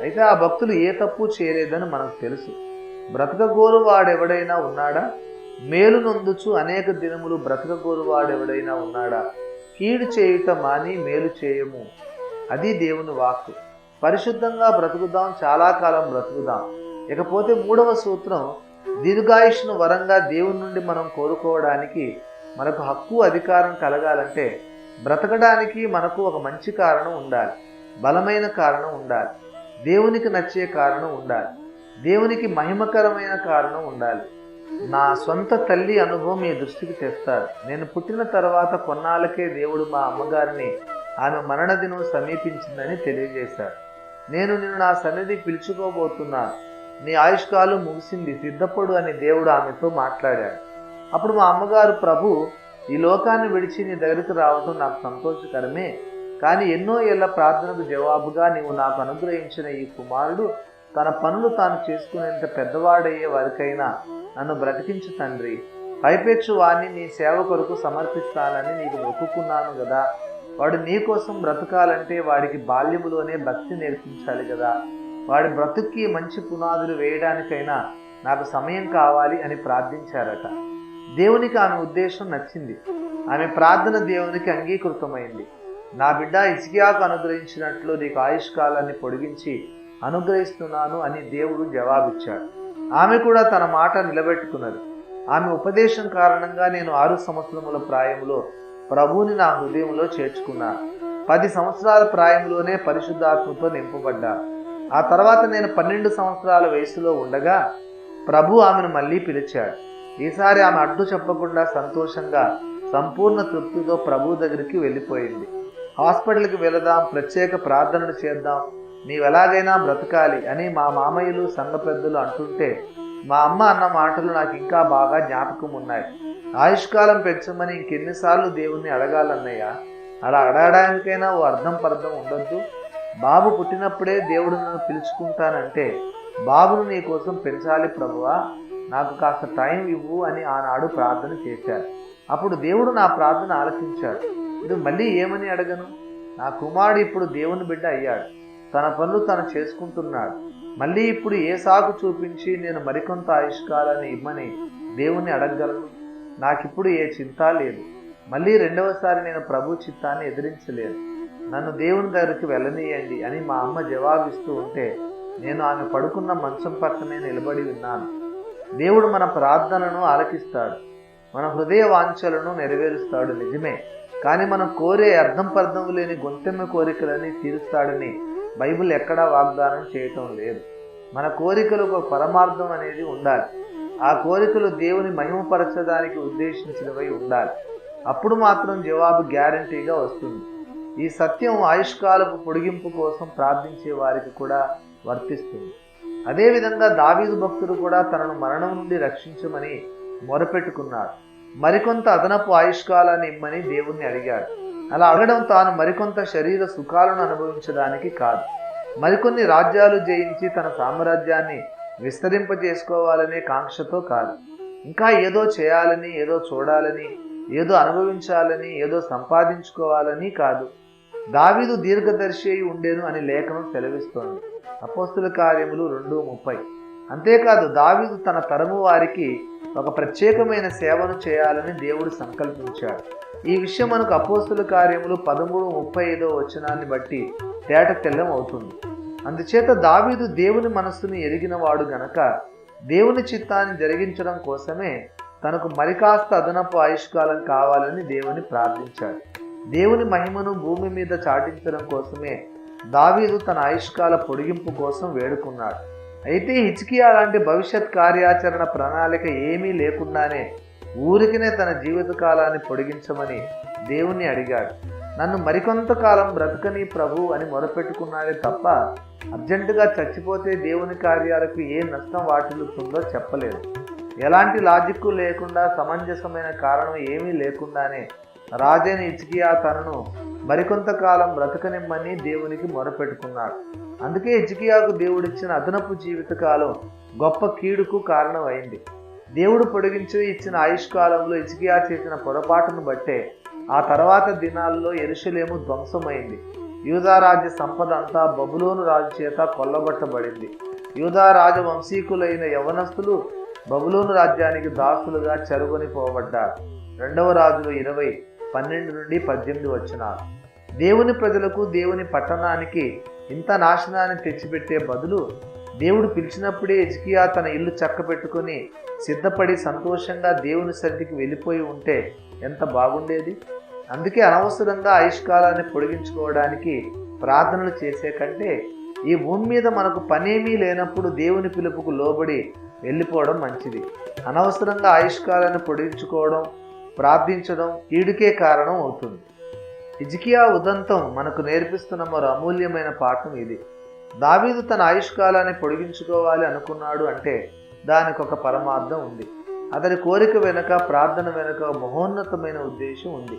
అయితే ఆ భక్తులు ఏ తప్పు చేయలేదని మనకు తెలుసు. బ్రతకగోరు వాడెవడైనా ఉన్నాడా? మేలు నొందుచు అనేక దినములు బ్రతకగోరు వాడెవడైనా ఉన్నాడా? కీడు చేయుట మాని మేలు చేయము. అది దేవుని వాక్కు. పరిశుద్ధంగా బ్రతుకుదాం, చాలా కాలం బ్రతుకుదాం. ఇకపోతే 3వ సూత్రం, దీర్ఘాయుష్ను వరంగా దేవుని నుండి మనం కోరుకోవడానికి మనకు హక్కు, అధికారం కలగాలంటే బ్రతకడానికి మనకు ఒక మంచి కారణం ఉండాలి, బలమైన కారణం ఉండాలి, దేవునికి నచ్చే కారణం ఉండాలి, దేవునికి మహిమకరమైన కారణం ఉండాలి. నా సొంత తల్లి అనుభవం మీ దృష్టికి తెస్తారు. నేను పుట్టిన తర్వాత కొన్నాళ్ళకే దేవుడు మా అమ్మగారిని ఆమె మరణదినం సమీపించిందని తెలియజేశాడు. నేను నిన్ను నా సన్నిధికి పిలుచుకోబోతున్నాను, నీ ఆయుష్కాలం ముగిసింది, సిద్ధపడు అని దేవుడు ఆమెతో మాట్లాడాడు. అప్పుడు మా అమ్మగారు, ప్రభు, ఈ లోకాన్ని విడిచి నీ దగ్గరికి రావడం నాకు సంతోషకరమే, కానీ ఎన్నో ఏళ్ల ప్రార్థనకు జవాబుగా నీవు నాకు అనుగ్రహించిన ఈ కుమారుడు తన పనులు తాను చేసుకునేంత పెద్దవాడయ్యే వారికైనా నన్ను బ్రతికించు తండ్రి. పైపెచ్చు వాణ్ణి నీ సేవ కొరకు సమర్పిస్తానని నీకు మొక్కుకున్నాను కదా. వాడు నీ కోసం బ్రతకాలంటే వాడికి బాల్యములోనే భక్తి నేర్పించాలి కదా. వాడి బ్రతుక్కి మంచి పునాదులు వేయడానికైనా నాకు సమయం కావాలి అని ప్రార్థించారట. దేవునికి ఆమె ఉద్దేశం నచ్చింది. ఆమె ప్రార్థన దేవునికి అంగీకృతమైంది. నా బిడ్డ హిజ్కియాకు అనుగ్రహించినట్లు నీకు ఆయుష్కాలాన్ని పొడిగించి అనుగ్రహిస్తున్నాను అని దేవుడు జవాబిచ్చాడు. ఆమె కూడా తన మాట నిలబెట్టుకున్నది. ఆమె ఉపదేశం కారణంగా నేను 6 సంవత్సరముల ప్రాయంలో ప్రభువుని నా హృదయంలో చేర్చుకున్నాను. 10 సంవత్సరాల ప్రాయంలోనే పరిశుద్ధాత్మతో నింపబడ్డా. ఆ తర్వాత నేను 12 సంవత్సరాల వయసులో ఉండగా ప్రభు ఆమెను మళ్ళీ పిలిచాడు. ఈసారి ఆమె అడ్డు చెప్పకుండా సంతోషంగా సంపూర్ణ తృప్తితో ప్రభు దగ్గరికి వెళ్ళిపోయింది. హాస్పిటల్కి వెళదాం, ప్రత్యేక ప్రార్థనలు చేద్దాం, నీవెలాగైనా బ్రతకాలి అని మా మామయ్యలు సంఘ పెద్దలు అంటుంటే మా అమ్మ అన్న మాటలు నాకు ఇంకా బాగా జ్ఞాపకం ఉన్నాయి. ఆయుష్కాలం పెంచమని ఇంకెన్నిసార్లు దేవుణ్ణి అడగాలన్నయ్య? అలా అడగడానికైనా ఓ అర్థం పర్థం ఉండొద్దు. బాబు పుట్టినప్పుడే దేవుడు నన్ను పిలుచుకుంటానంటే బాబును నీ కోసం పెంచాలి ప్రభువా, నాకు కాస్త టైం ఇవ్వు అని ఆనాడు ప్రార్థన చేశారు. అప్పుడు దేవుడు నా ప్రార్థన ఆలకించాడు. ఇది మళ్ళీ ఏమని అడగను? నా కుమారుడు ఇప్పుడు దేవుని బిడ్డ అయ్యాడు, తన పనులు తను చేసుకుంటున్నాడు. మళ్ళీ ఇప్పుడు ఏ సాకు చూపించి నేను మరికొంత ఆయుష్కాలాన్ని ఇమ్మని దేవుణ్ణి అడగగలను? నాకిప్పుడు ఏ చింత లేదు. మళ్ళీ రెండవసారి నేను ప్రభు చిత్తాన్ని ఎదిరించలేదు. నన్ను దేవుని దగ్గరికి వెళ్ళనీయండి అని మా అమ్మ జవాబిస్తూ ఉంటే నేను ఆమె పడుకున్న మంచం పక్కనే నిలబడి ఉన్నాను. దేవుడు మన ప్రార్థనను ఆలకిస్తాడు, మన హృదయ వాంఛలను నెరవేరుస్తాడు నిజమే. కానీ మనం కోరే అర్థం పర్థం లేని గొంతెమ్మ కోరికలని తీరుస్తాడని బైబిల్ ఎక్కడా వాగ్దానం చేయటం లేదు. మన కోరికలకు ఒక పరమార్థం అనేది ఉండాలి. ఆ కోరికలు దేవుని మహిమపరచడానికి ఉద్దేశించినవై ఉండాలి. అప్పుడు మాత్రం జవాబు గ్యారంటీగా వస్తుంది. ఈ సత్యం ఆయుష్కాలపు పొడిగింపు కోసం ప్రార్థించే వారికి కూడా వర్తిస్తుంది. అదేవిధంగా దావీదు భక్తుడు కూడా తనను మరణం నుండి రక్షించమని మొరపెట్టుకున్నాడు. మరికొంత అదనపు ఆయుష్కాలాన్ని ఇమ్మని దేవుణ్ణి అడిగాడు. అలా అడగడం తాను మరికొంత శరీర సుఖాలను అనుభవించడానికి కాదు, మరికొన్ని రాజ్యాలు జయించి తన సామ్రాజ్యాన్ని విస్తరింపజేసుకోవాలనే కాంక్షతో కాదు, ఇంకా ఏదో చేయాలని, ఏదో చూడాలని, ఏదో అనుభవించాలని, ఏదో సంపాదించుకోవాలని కాదు. దావీదు దీర్ఘదర్శి అయి ఉండేను అని లేఖనం సెలవిస్తోంది. అపోస్తుల కార్యములు 2:30. అంతేకాదు దావీదు తన తరము వారికి ఒక ప్రత్యేకమైన సేవను చేయాలని దేవుడు సంకల్పించాడు. ఈ విషయం మనకు అపోస్తుల కార్యములు 13:35 బట్టి తేట తెల్లం అవుతుంది. అందుచేత దావీదు దేవుని మనస్సును ఎరిగిన వాడు గనక దేవుని చిత్తాన్ని జరిగించడం కోసమే తనకు మరికాస్త అదనపు ఆయుష్కాలం కావాలని దేవుని ప్రార్థించాడు. దేవుని మహిమను భూమి మీద చాటించడం కోసమే దావీదు తన ఆయుష్కాల పొడిగింపు కోసం వేడుకున్నాడు. అయితే హిజ్కియా లాంటి భవిష్యత్ కార్యాచరణ ప్రణాళిక ఏమీ లేకుండానే ఊరికినే తన జీవితకాలాన్ని పొడిగించమని దేవుణ్ణి అడిగాడు. నన్ను మరికొంతకాలం బ్రతకని ప్రభు అని మొరపెట్టుకున్నాడే తప్ప అర్జెంటుగా చచ్చిపోతే దేవుని కార్యాలకు ఏ నష్టం వాటిల్లుతుందో చెప్పలేదు. ఎలాంటి లాజిక్కు లేకుండా, సమంజసమైన కారణం ఏమీ లేకుండానే రాజైన హిజ్కియా తనను మరికొంతకాలం బ్రతకనిమ్మని దేవునికి మొరపెట్టుకున్నాడు. అందుకే హిజ్కియాకు దేవుడిచ్చిన అదనపు జీవితకాలం గొప్ప కీడుకు కారణమైంది. దేవుడు పొడిగించి ఇచ్చిన ఆయుష్కాలంలో హిజ్కియా చేసిన పొరపాటును బట్టే ఆ తర్వాత దినాల్లో యెరూషలేము ధ్వంసమైంది. యూదారాజ్య సంపద అంతా బబులోను రాజు చేత కొల్లగొట్టబడింది. యూదా రాజవంశీకులైన యవనస్తులు బబులోను రాజ్యానికి దాసులుగా చెరగొని పోబడ్డారు. 2వ రాజులు 20:12-18. దేవుని ప్రజలకు, దేవుని పట్టణానికి ఇంత నాశనాన్ని తెచ్చిపెట్టే బదులు దేవుడు పిలిచినప్పుడే హిజ్కియా తన ఇల్లు చక్కబెట్టుకుని సిద్ధపడి సంతోషంగా దేవుని సన్నిధికి వెళ్ళిపోయి ఉంటే ఎంత బాగుండేది. అందుకే అనవసరంగా ఆయుష్కాలాన్ని పొడిగించుకోవడానికి ప్రార్థనలు చేసే కంటే ఈ భూమి మీద మనకు పనేమీ లేనప్పుడు దేవుని పిలుపుకు లోబడి వెళ్ళిపోవడం మంచిది. అనవసరంగా ఆయుష్కాలాన్ని పొడిగించుకోవడం, ప్రార్థించడం కీడుకే కారణం అవుతుంది. హిజ్కియా ఉదంతం మనకు నేర్పిస్తున్న మరో అమూల్యమైన పాఠం ఇది. దావీదు తన ఆయుష్కాలాన్ని పొడిగించుకోవాలి అనుకున్నాడు అంటే దానికి ఒక పరమార్థం ఉంది. అతని కోరిక వెనుక, ప్రార్థన వెనుక మహోన్నతమైన ఉద్దేశం ఉంది.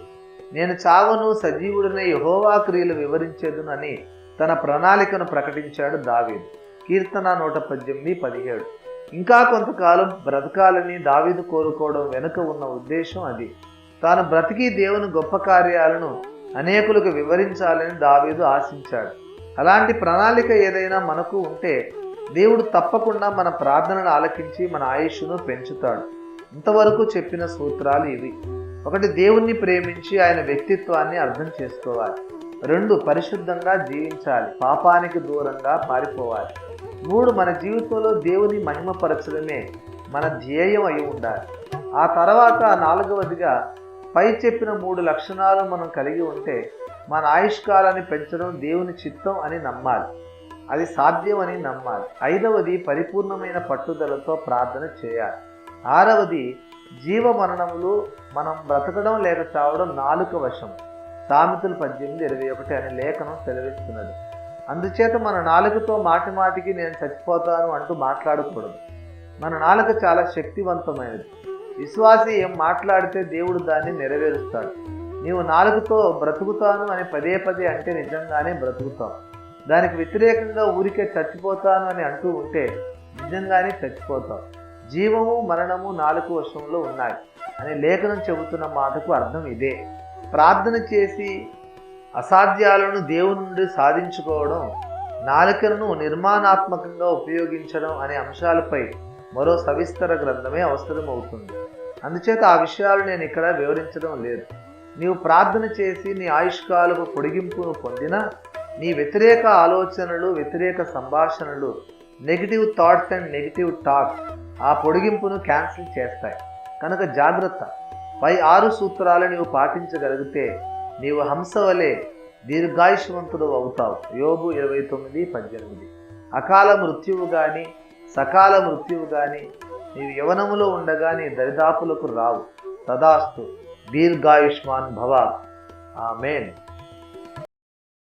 నేను చావను, సజీవుడనే యెహోవా క్రియలు వివరించేదును అని తన ప్రణాళికను ప్రకటించాడు దావీదు. కీర్తన 118:17. ఇంకా కొంతకాలం బ్రతకాలని దావీదు కోరుకోవడం వెనుక ఉన్న ఉద్దేశం అది. తాను బ్రతికి దేవుని గొప్ప కార్యాలను అనేకులకు వివరించాలని దావీదు ఆశించాడు. అలాంటి ప్రణాళిక ఏదైనా మనకు ఉంటే దేవుడు తప్పకుండా మన ప్రార్థనను ఆలకించి మన ఆయుష్ను పెంచుతాడు. ఇంతవరకు చెప్పిన సూత్రాలు ఇవి. ఒకటి, దేవుణ్ణి ప్రేమించి ఆయన వ్యక్తిత్వాన్ని అర్థం చేసుకోవాలి. 2, పరిశుద్ధంగా జీవించాలి, పాపానికి దూరంగా పారిపోవాలి. 3, మన జీవితంలో దేవుని మహిమపరచడమే మన ధ్యేయం అయి ఉండాలి. ఆ తర్వాత 4వదిగా పై చెప్పిన 3 లక్షణాలు మనం కలిగి ఉంటే మన ఆయుష్కాలాన్ని పెంచడం దేవుని చిత్తం అని నమ్మాలి, అది సాధ్యం అని నమ్మాలి. 5వది పరిపూర్ణమైన పట్టుదలతో ప్రార్థన చేయాలి. 6వది జీవ మరణములు మనం బ్రతకడం లేక చావడం నాలుక వశం. సామెతలు 18:21 అనే లేఖనం సెలవిస్తున్నది. అందుచేత మన నాలుకతో మాటి మాటికి నేను చచ్చిపోతాను అంటూ మాట్లాడకూడదు. మన నాలుక చాలా శక్తివంతమైనది. విశ్వాసి ఏం మాట్లాడితే దేవుడు దాన్ని నెరవేరుస్తాడు. నీవు నాలుకతో బ్రతుకుతాను అని పదే పదే అంటే నిజంగానే బ్రతుకుతావు. దానికి వ్యతిరేకంగా ఊరికే చచ్చిపోతాను అని అంటూ ఉంటే నిజంగానే చచ్చిపోతావు. జీవము మరణము నాలుక వశంలో ఉన్నాయి అని లేఖనం చెబుతున్న మాటకు అర్థం ఇదే. ప్రార్థన చేసి అసాధ్యాలను దేవుని నుండి సాధించుకోవడం, నాలుకను నిర్మాణాత్మకంగా ఉపయోగించడం అనే అంశాలపై మరో సవిస్తర గ్రంథమే అవసరం అవుతుంది. అందుచేత ఆ విషయాలు నేను ఇక్కడ వివరించడం లేదు. నీవు ప్రార్థన చేసి నీ ఆయుష్కాలకు పొడిగింపును పొందినా నీ వ్యతిరేక ఆలోచనలు, వ్యతిరేక సంభాషణలు, negative thoughts and negative talk ఆ పొడిగింపును క్యాన్సిల్ చేస్తాయి. కనుక జాగ్రత్త. పై 6 సూత్రాలు నీవు పాటించగలిగితే నీవు హంస వలె దీర్ఘాయుష్మంతుడు అవుతావు. యోబు 29:18. అకాల మృత్యువు గాని సకాల మృత్యువు గాని నీవు యవనములో ఉండగా నీ దరిదాపులకు రావు. తదాస్తు. దీర్ఘాయుష్మాన్ భవ. ఆమేన్.